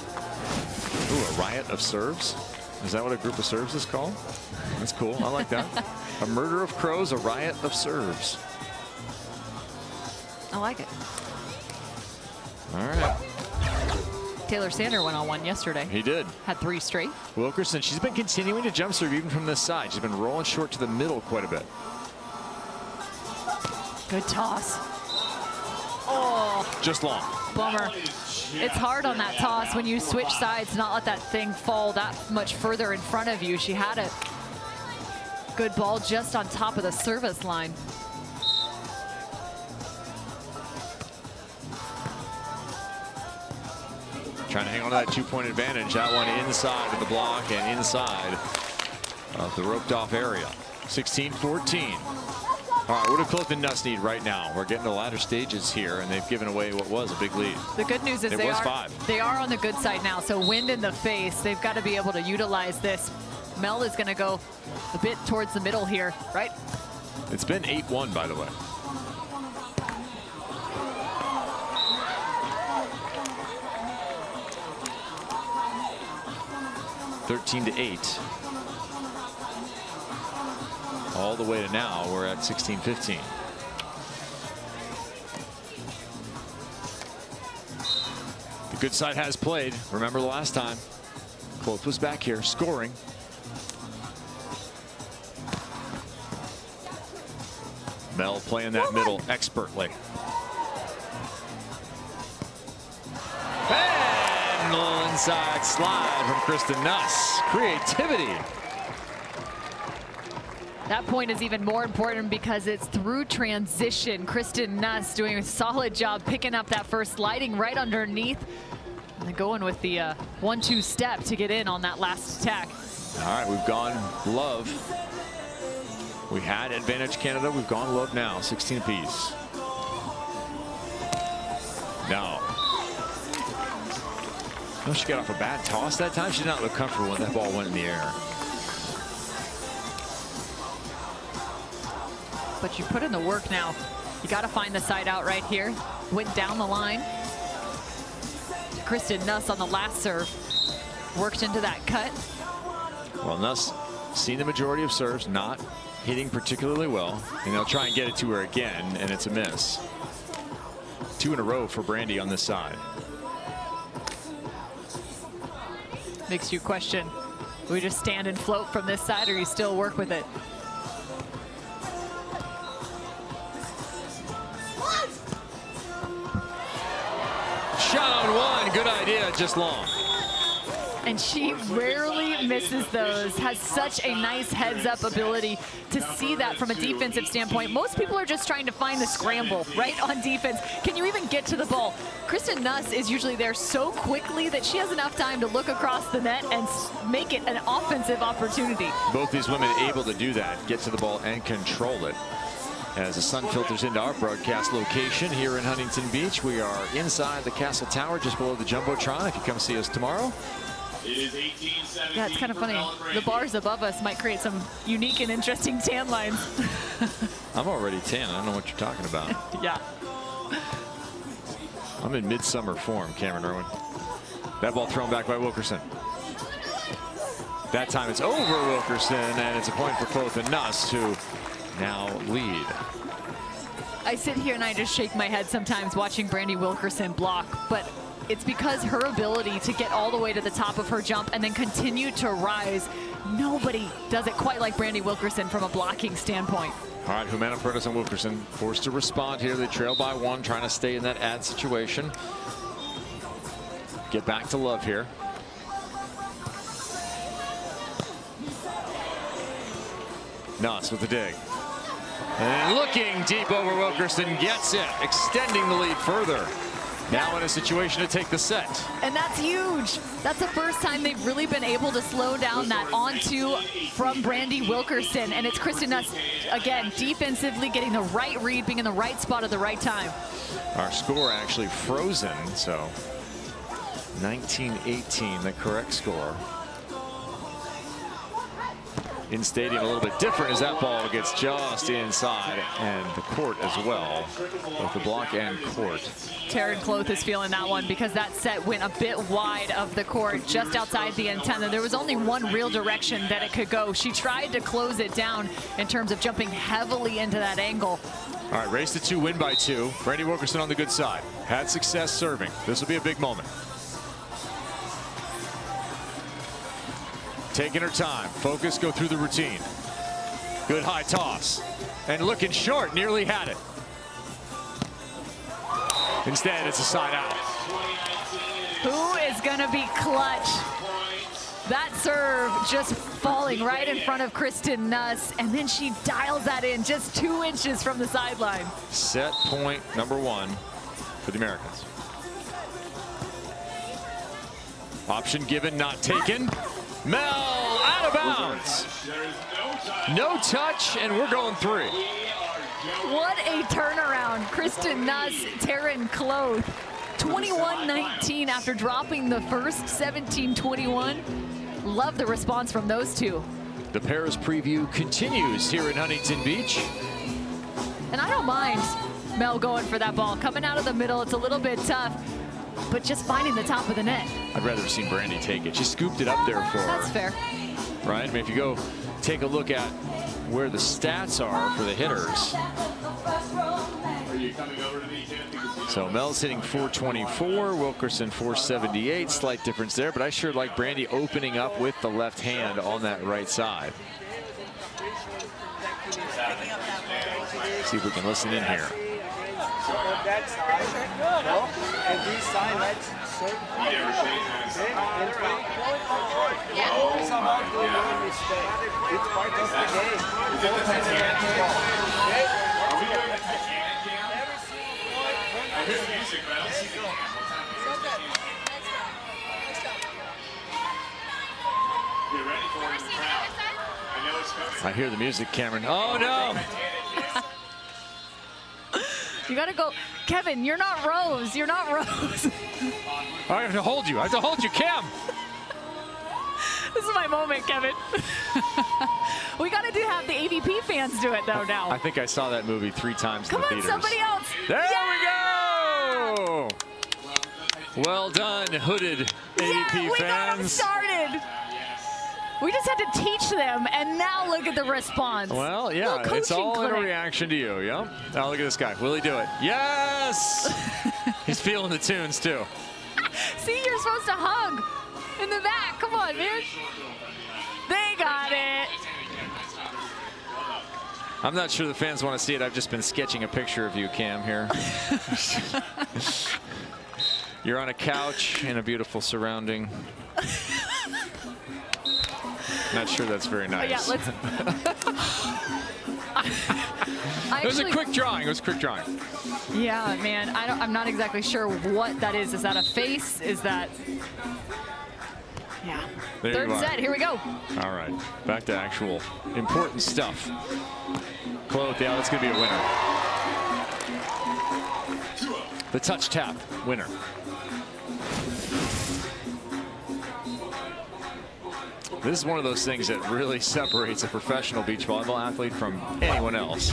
Ooh, a riot of serves? Is that what a group of serves is called? That's cool. I like that. A murder of crows, a riot of serves. I like it. All right. Taylor Sander went on one yesterday. He did. Had 3 straight. Wilkerson, she's been continuing to jump serve even from this side. She's been rolling short to the middle quite a bit. Good toss. Oh, Just long. bummer. It's hard on that toss when you switch sides, not let that thing fall that much further in front of you. She had a good ball just on top of the service line. Trying to hang on to that 2-point advantage. That one inside of the block and inside of the roped off area. 16-14. All right, what do Kloth and Nuss need right now? We're getting to the latter stages here, and they've given away what was a big lead. The good news is they are on the good side now. So wind in the face, they've got to be able to utilize this. Mel is going to go a bit towards the middle here, right? It's been 8-1, by the way. (13-8). All the way to now, we're at 16-15. The good side has played. Remember the last time, Kloth was back here scoring. Mel playing that middle expertly. And a little inside slide from Kristen Nuss. Creativity. That point is even more important because it's through transition. Kristen Nuss doing a solid job picking up that first sliding right underneath. And then going with the 1-2 step to get in on that last attack. All right, we've gone love. We had advantage Canada. We've gone love now. 16 apiece. No. No, she got off a bad toss that time. She did not look comfortable when that ball went in the air. But you put in the work now. You got to find the side out right here. Went down the line. Kristen Nuss on the last serve. Worked into that cut. Well, Nuss seen the majority of serves, not hitting particularly well. And they'll try and get it to her again, and it's a miss. 2 in a row for Brandy on this side. Makes you question, do we just stand and float from this side, or you still work with it? Shot on one, good idea, just long. And she rarely misses those, has such a nice heads-up ability to see that from a defensive standpoint. Most people are just trying to find the scramble, right, on defense. Can you even get to the ball? Kristen Nuss is usually there so quickly that she has enough time to look across the net and make it an offensive opportunity. Both these women able to do that, get to the ball and control it. As the sun filters into our broadcast location here in Huntington Beach, we are inside the Castle Tower, just below the Jumbotron. If you come see us tomorrow. It is 18-17. Yeah, it's kind of funny. The bars above us might create some unique and interesting tan lines. I'm already tan. I don't know what you're talking about. Yeah. I'm in midsummer form, Cameron Irwin. That ball thrown back by Wilkerson. That time it's over Wilkerson, and it's a point for Kloth and Nuss, who now lead. I sit here and I just shake my head sometimes watching Brandy Wilkerson block, but it's because her ability to get all the way to the top of her jump and then continue to rise. Nobody does it quite like Brandy Wilkerson from a blocking standpoint. All right, Humana-Paredes and Wilkerson forced to respond here. They trail by 1, trying to stay in that ad situation. Get back to love here. Nuss with the dig. And looking deep over Wilkerson, gets it, extending the lead further. Now in a situation to take the set. And that's huge. That's the first time they've really been able to slow down that on-two from Brandy Wilkerson. And it's Kristen Nuss, again, defensively getting the right read, being in the right spot at the right time. Our score actually frozen, so 19-18, the correct score. in stadium a little bit different as that ball gets just inside and the court as well, both the block and court. Taryn Kloth is feeling that one because that set went a bit wide of the court, just outside the antenna. There was only one real direction that it could go. She tried to close it down in terms of jumping heavily into that angle. All right, race to 2, win by 2. Brandy Wilkerson on the good side. Had success serving. This will be a big moment. Taking her time. Focus, go through the routine. Good high toss. And looking short, nearly had it. Instead, it's a side out. Who is going to be clutch? That serve just falling right in front of Kristen Nuss, and then she dials that in just 2 inches from the sideline. Set point number 1 for the Americans. Option given, not taken. Mel out of bounds. No touch, and we're going 3. What a turnaround. Kristen Nuss, Taryn Kloth. 21-19 after dropping the first, 17-21. Love the response from those two. The Paris preview continues here in Huntington Beach. And I don't mind Mel going for that ball. Coming out of the middle, it's a little bit tough, but just finding the top of the net. I'd rather have seen Brandy take it. She scooped it up there for her. That's fair. Right? I mean, if you go take a look at where the stats are for the hitters. So Mel's hitting 424, Wilkerson 478, slight difference there, but I sure like Brandy opening up with the left hand on that right side. See if we can listen in here. That side, no, and this side, let's serve. It's about doing your mistake. It's part of the game. I hear the music, but I don't see the hand. Get ready for it in the crowd. I know it's coming. I hear the music, Cameron. Oh, no. You got to go. Kevin, you're not Rose. You're not Rose. I have to hold you. I have to hold you, Cam. This is my moment, Kevin. We got to have the AVP fans do it, though, now. I think I saw that movie 3 times Come in the on, theaters. somebody else. There Yeah! we go. Well done, hooded AVP we got them fans. started. We just had to teach them, and now look at the response. Well, yeah, Little it's all coaching in a clinic. reaction to you, yeah? Now look at this guy. Will he do it? Yes! He's feeling the tunes, too. See, you're supposed to hug in the back. Come on, man. They got it. I'm not sure the fans want to see it. I've just been sketching a picture of you, Cam, here. You're on a couch in a beautiful surrounding. Not sure that's very nice. Yeah, let's. It was a quick drawing. It was a quick drawing. Yeah, man. I'm not exactly sure what that is. Is that a face? Is that? Yeah. There Third you are. set. Here we go. All right, back to actual important stuff. Kloth, yeah, that's going to be a winner. The touch tap winner. This is one of those things that really separates a professional beach volleyball athlete from anyone else.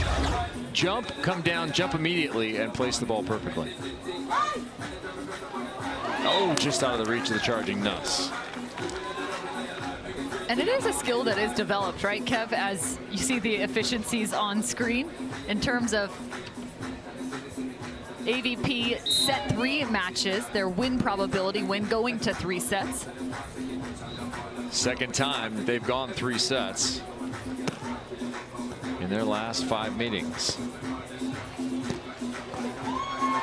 Jump, come down, jump immediately, and place the ball perfectly. Oh, just out of the reach of the charging Nuss. And it is a skill that is developed, right, Kev, as you see the efficiencies on screen in terms of AVP set 3 matches, their win probability when going to 3 sets. Second time they've gone 3 sets in their last 5 meetings.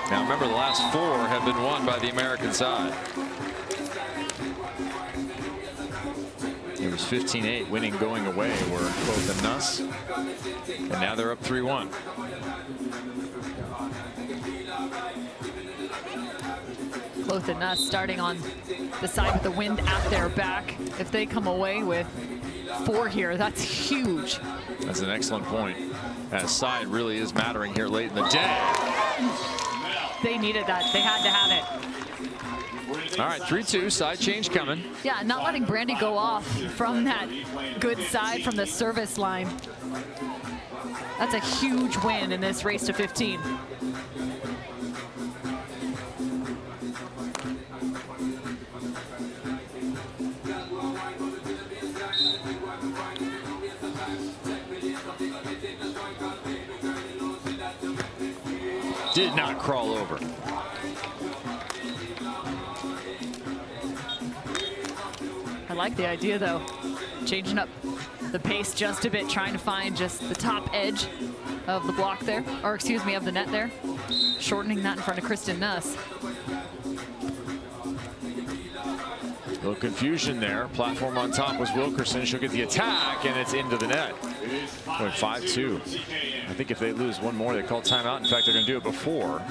Now remember, the last 4 have been won by the American side. It was 15-8 winning going away were Kloth and Nuss, and now they're up 3-1. Kloth and Nuss starting on the side with the wind at their back. If they come away with 4 here, that's huge. That's an excellent point. That side really is mattering here late in the day. They needed that. They had to have it. All right, 3-2, side change coming. Yeah, not letting Brandy go off from that good side from the service line. That's a huge win in this race to 15. Did not crawl over. I like the idea, though. Changing up the pace just a bit, trying to find just the top edge of the block there, or excuse me, of the net there. Shortening that in front of Kristen Nuss. A little confusion there. Platform on top was Wilkerson. She'll get the attack, and it's into the net. 5-2. I think if they lose one more, they call timeout. In fact, they're going to do it before.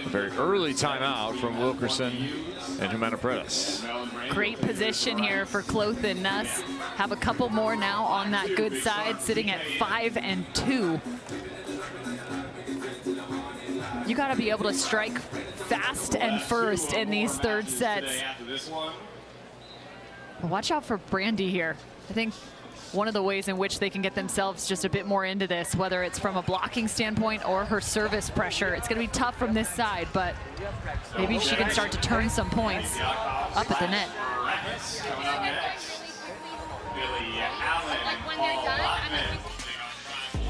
A very early timeout from Wilkerson and Humana-Paredes. Great position here for Kloth and Nuss. Have a couple more now on that good side, sitting at 5-2. You got to be able to strike fast and first in these third sets. But watch out for Brandy here. I think one of the ways in which they can get themselves just a bit more into this, whether it's from a blocking standpoint or her service pressure. It's going to be tough from this side, but maybe she can start to turn some points up at the net.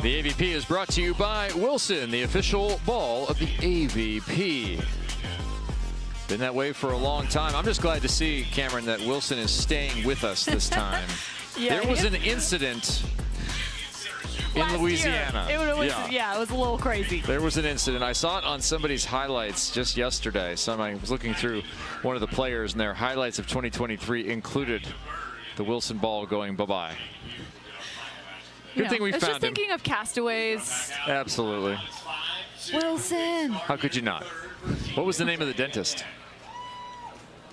The AVP is brought to you by Wilson, the official ball of the AVP. Been that way for a long time. I'm just glad to see, Cameron, that Wilson is staying with us this time. Yeah, there was an incident in Louisiana. It was a little crazy. There was an incident. I saw it on somebody's highlights just yesterday. Somebody was looking through one of the players, and their highlights of 2023 included the Wilson ball going bye-bye. Good thing we found him. Just thinking of castaways. Absolutely. Wilson. How could you not? What was the name of the dentist?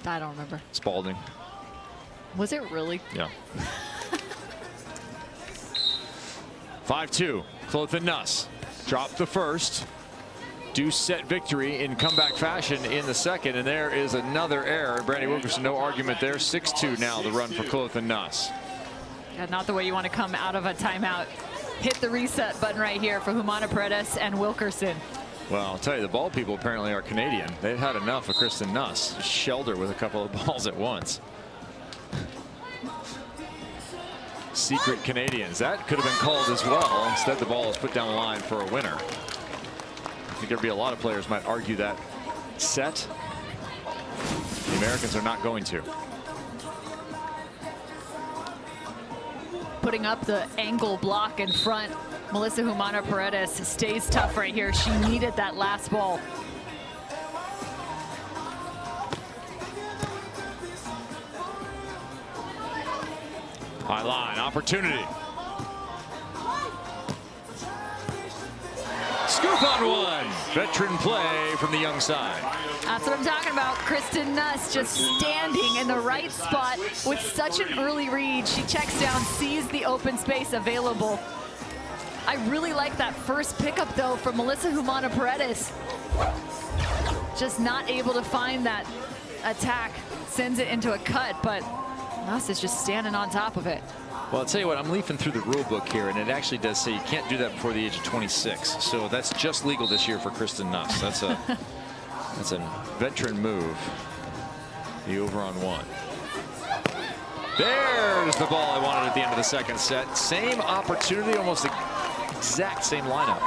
I don't remember. Spalding. Was it really? Yeah. 5-2. Kloth and Nuss drop the first. Deuce set victory in comeback fashion in the second, and there is another error. Brandy Wilkerson, no argument there. 6-2 now the run for Kloth and Nuss. Yeah, not the way you want to come out of a timeout. Hit the reset button right here for Humana-Paredes and Wilkerson. Well, I'll tell you, the ball people apparently are Canadian. They've had enough of Kristen Nuss. Shelled her with a couple of balls at once. Secret Canadians. That could have been called as well. Instead, the ball is put down the line for a winner. I think there'd be a lot of players might argue that set. The Americans are not going to. Putting up the angle block in front. Melissa Humana-Paredes stays tough right here. She needed that last ball. High line, opportunity. Scoop on one. Veteran play from the young side. That's what I'm talking about. Kristen Nuss just standing in the right spot with such an early read. She checks down, sees the open space available. I really like that first pickup, though, from Melissa Humana-Paredes. Just not able to find that attack. Sends it into a cut, but Nuss is just standing on top of it. Well, I'll tell you what, I'm leafing through the rule book here, and it actually does say you can't do that before the age of 26. So that's just legal this year for Kristen Nuss. That's a veteran move. The over on one. There's the ball I wanted at the end of the second set. Same opportunity, almost the exact same lineup.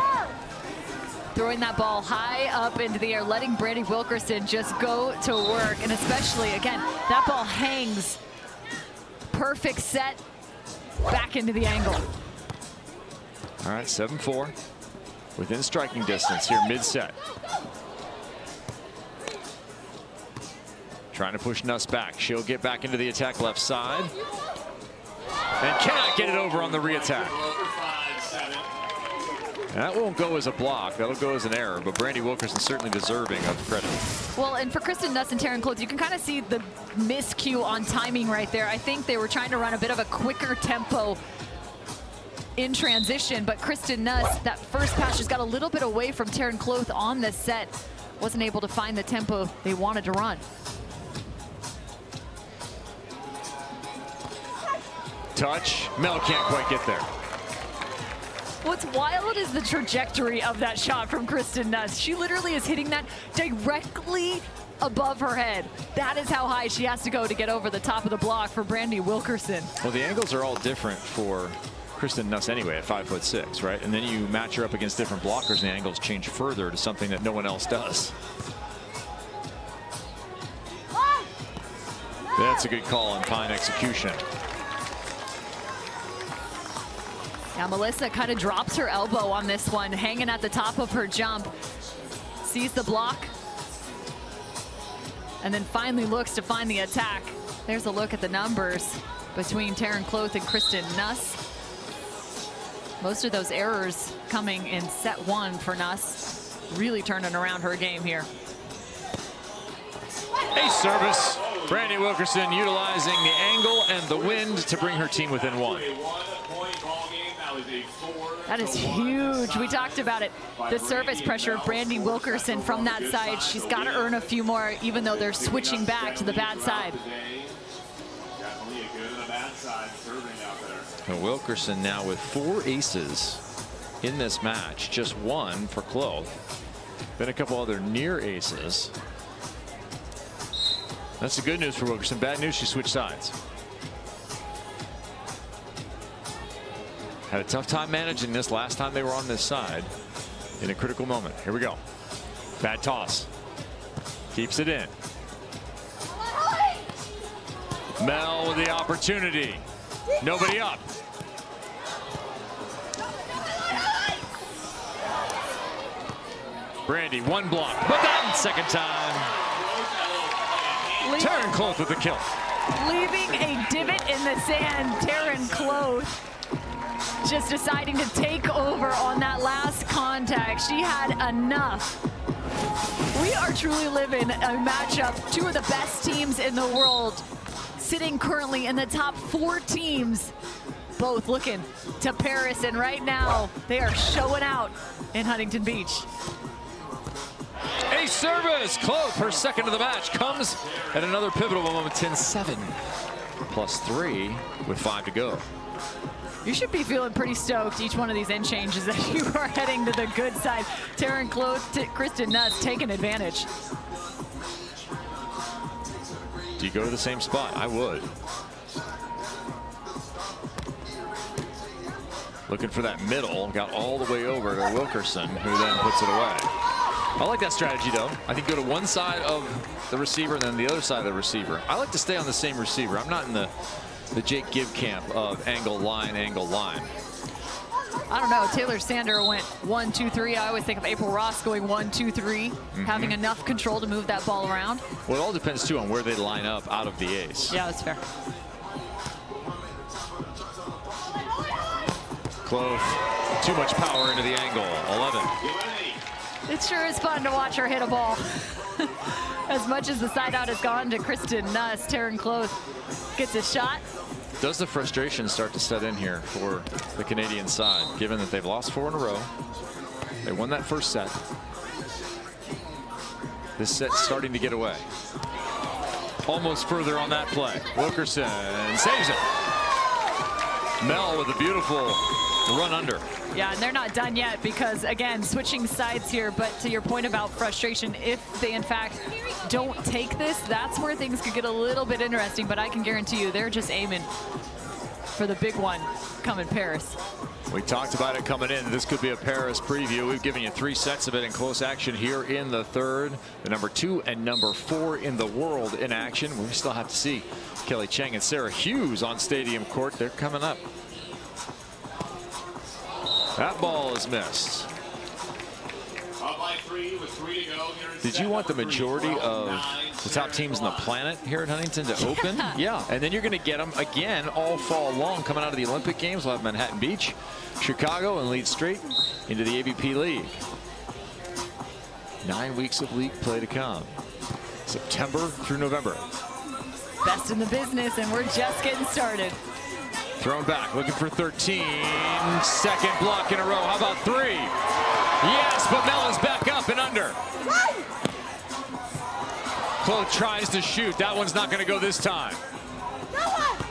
Throwing that ball high up into the air, letting Brandy Wilkerson just go to work. And especially, again, that ball hangs. Perfect set. Back into the angle. All right, 7-4. Within striking distance here mid-set. Trying to push Nuss back. She'll get back into the attack left side. And cannot get it over on the re-attack. That won't go as a block. That'll go as an error, but Brandy Wilkerson certainly deserving of credit. Well, and for Kristen Nuss and Taryn Kloth, you can kind of see the miscue on timing right there. I think they were trying to run a bit of a quicker tempo in transition, but Kristen Nuss, that first pass just got a little bit away from Taryn Kloth on the set. wasn't able to find the tempo they wanted to run. Touch. Mel can't quite get there. What's wild is the trajectory of that shot from Kristen Nuss. She literally is hitting that directly above her head. That is how high she has to go to get over the top of the block for Brandy Wilkerson. Well, the angles are all different for Kristen Nuss anyway at 5'6", right? And then you match her up against different blockers and the angles change further to something that no one else does. That's a good call and fine execution. Now Melissa kind of drops her elbow on this one, hanging at the top of her jump. Sees the block. And then finally looks to find the attack. There's a look at the numbers between Taryn Kloth and Kristen Nuss. Most of those errors coming in set 1 for Nuss. Really turning around her game here. Ace service. Brandy Wilkerson utilizing the angle and the wind to bring her team within 1. That is huge. We talked about it. The service pressure of Brandy Wilkerson from that side. She's got to earn a few more, even though they're switching back to the bad side. And Wilkerson now with 4 aces in this match. Just 1 for Kloth. Been a couple other near aces. That's the good news for Wilkerson. Bad news, she switched sides. Had a tough time managing this last time they were on this side in a critical moment. Here we go. Bad toss. Keeps it in. Mel with the opportunity. Nobody up. Brandy, 1 block, but then second time. Taryn Kloth with the kill. Leaving a divot in the sand, Taryn Kloth just deciding to take over on that last contact. She had enough. We are truly living a matchup. 2 of the best teams in the world sitting currently in the top 4 teams, both looking to Paris, and right now they are showing out in Huntington Beach. A service. Kloth, her second of the match, comes at another pivotal moment. 10-7 plus 3 with 5 to go. You should be feeling pretty stoked each one of these end changes that you are heading to the good side. Taryn Kloth, Kristen Nuss taking advantage. Do you go to the same spot? I would. Looking for that middle. Got all the way over to Wilkerson, who then puts it away. I like that strategy, though. I think go to one side of the receiver and then the other side of the receiver. I like to stay on the same receiver. I'm not in the Jake Gibb camp of angle, line, angle, line. I don't know. Taylor Sander went 1, 2, 3. I always think of April Ross going 1, 2, 3, having enough control to move that ball around. Well, it all depends, too, on where they line up out of the ace. Yeah, that's fair. Kloth, too much power into the angle. 11. It sure is fun to watch her hit a ball. As much as the side out has gone to Kristen Nuss, Taryn Kloth gets a shot. Does the frustration start to set in here for the Canadian side, given that they've lost 4 in a row? They won that first set. This set's starting to get away. Almost further on that play. Wilkerson saves it. Mel with a beautiful run under. Yeah, and they're not done yet because, again, switching sides here. But to your point about frustration, if they, in fact, don't take this, that's where things could get a little bit interesting. But I can guarantee you they're just aiming for the big one coming Paris. We talked about it coming in. This could be a Paris preview. We've given you 3 sets of it in close action here in the third. The number 2 and number 4 in the world in action. We still have to see Kelly Cheng and Sarah Hughes on Stadium Court. They're coming up. That ball is missed. Did you want the majority of the top teams on the planet here at Huntington to open? Yeah, and then you're going to get them again all fall long coming out of the Olympic Games. We'll have Manhattan Beach, Chicago, and lead straight into the AVP League. 9 weeks of league play to come. September through November. Best in the business, and we're just getting started. Thrown back, looking for 13. Second block in a row. How about 3? Yes, but Mel is back up and under. Kloth tries to shoot. That one's not going to go this time.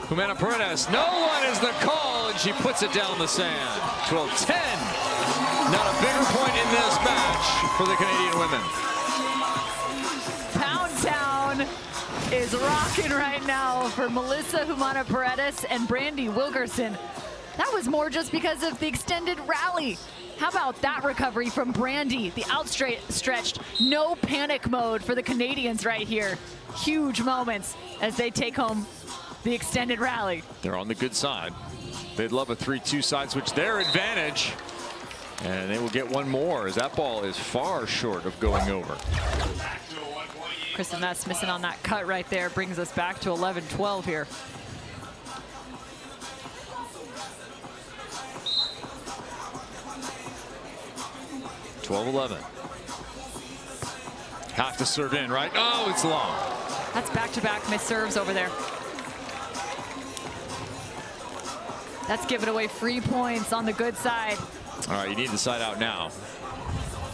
Humana-Paredes, no one is the call, and she puts it down the sand. 12-10. Not a bigger point in this match for the Canadian women. Pound Town is rocking right now for Melissa Humana-Paredes and Brandy Wilkerson. That was more just because of the extended rally. How about that recovery from Brandy? The outstretched, no panic mode for the Canadians right here. Huge moments as they take home the extended rally. They're on the good side. They'd love a 3-2 side switch. Their advantage. And they will get one more as that ball is far short of going over. Kristen Nuss missing on that cut right there brings us back to 11-12 here. (12-11). Have to serve in, right? Oh, it's long. That's back-to-back missed serves over there. That's giving away free points on the good side. All right, you need the side out now.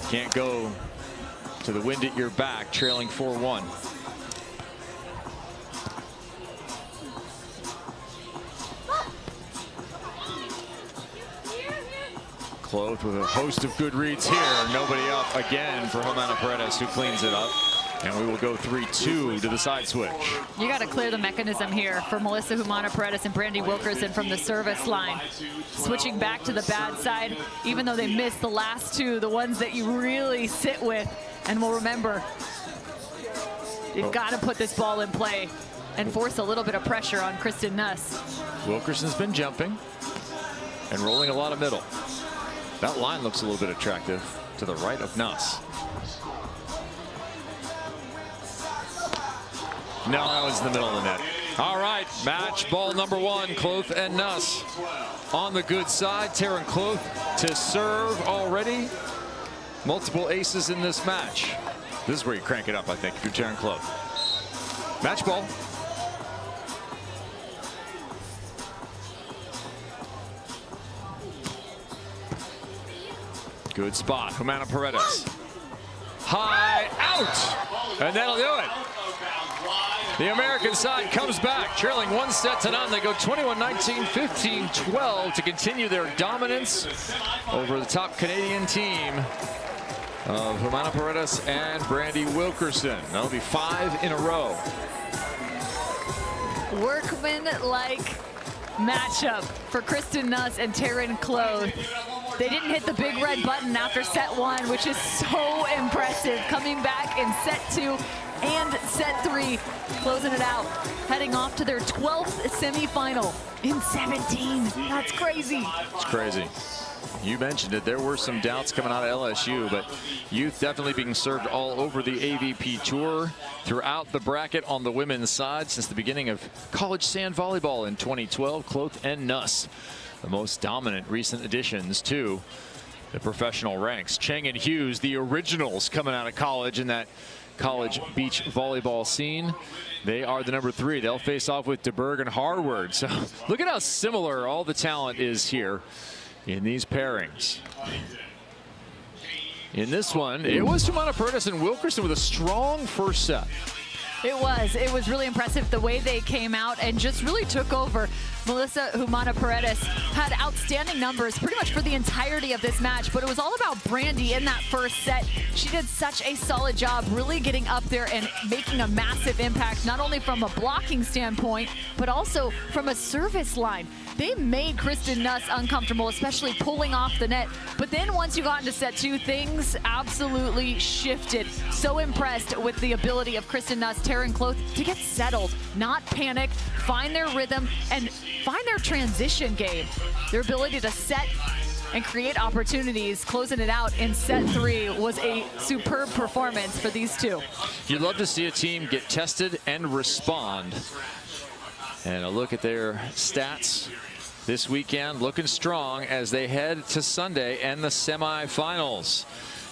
Can't go to the wind at your back, trailing 4-1. Kloth with a host of good reads here. Nobody up again for Humana-Paredes, who cleans it up. And we will go 3-2 to the side switch. You got to clear the mechanism here for Melissa Humana-Paredes and Brandy Wilkerson from the service line. Switching back to the bad side, even though they missed the last two, the ones that you really sit with and will remember. You've got to put this ball in play and force a little bit of pressure on Kristen Nuss. Wilkerson's been jumping and rolling a lot of middle. That line looks a little bit attractive to the right of Nuss. No, that was in the middle of the net. All right, match ball number one, Kloth and Nuss. On the good side, Taryn Kloth to serve already. Multiple aces in this match. This is where you crank it up, I think, if you're Taryn Kloth. Match ball. Good spot, Humana-Paredes. High out, and that'll do it. The American side comes back, trailing 1-0. They go 21-19, 15-12 to continue their dominance over the top Canadian team of Humana-Paredes and Brandy Wilkerson. That'll be 5 in a row. Workman-like matchup for Kristen Nuss and Taryn Kloth. They didn't hit the big red button after set one, which is so impressive. Coming back in set 2 and set 3, closing it out, heading off to their 12th semifinal in 17. That's crazy. It's crazy. You mentioned it. There were some doubts coming out of LSU, but youth definitely being served all over the AVP tour throughout the bracket on the women's side since the beginning of college sand volleyball in 2012. Kloth and Nuss, the most dominant recent additions to the professional ranks. Cheng and Hughes, the originals coming out of college in that college beach volleyball scene. They are the number 3. They'll face off with DeBerg and Harward. So look at how similar all the talent is here in these pairings. In this one, it was Humana-Paredes and Wilkerson with a strong first set. It was really impressive the way they came out and just really took over. Melissa Humana-Paredes had outstanding numbers pretty much for the entirety of this match, but it was all about Brandy in that first set. She did such a solid job really getting up there and making a massive impact, not only from a blocking standpoint, but also from a service line. They made Kristen Nuss uncomfortable, especially pulling off the net. But then once you got into set 2, things absolutely shifted. So impressed with the ability of Kristen Nuss, Taryn Kloth to get settled, not panic, find their rhythm, and find their transition game. Their ability to set and create opportunities, closing it out in set 3 was a superb performance for these two. You'd love to see a team get tested and respond. And a look at their stats this weekend, looking strong as they head to Sunday and the semifinals.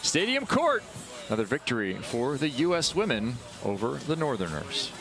Stadium Court, another victory for the U.S. women over the Northerners.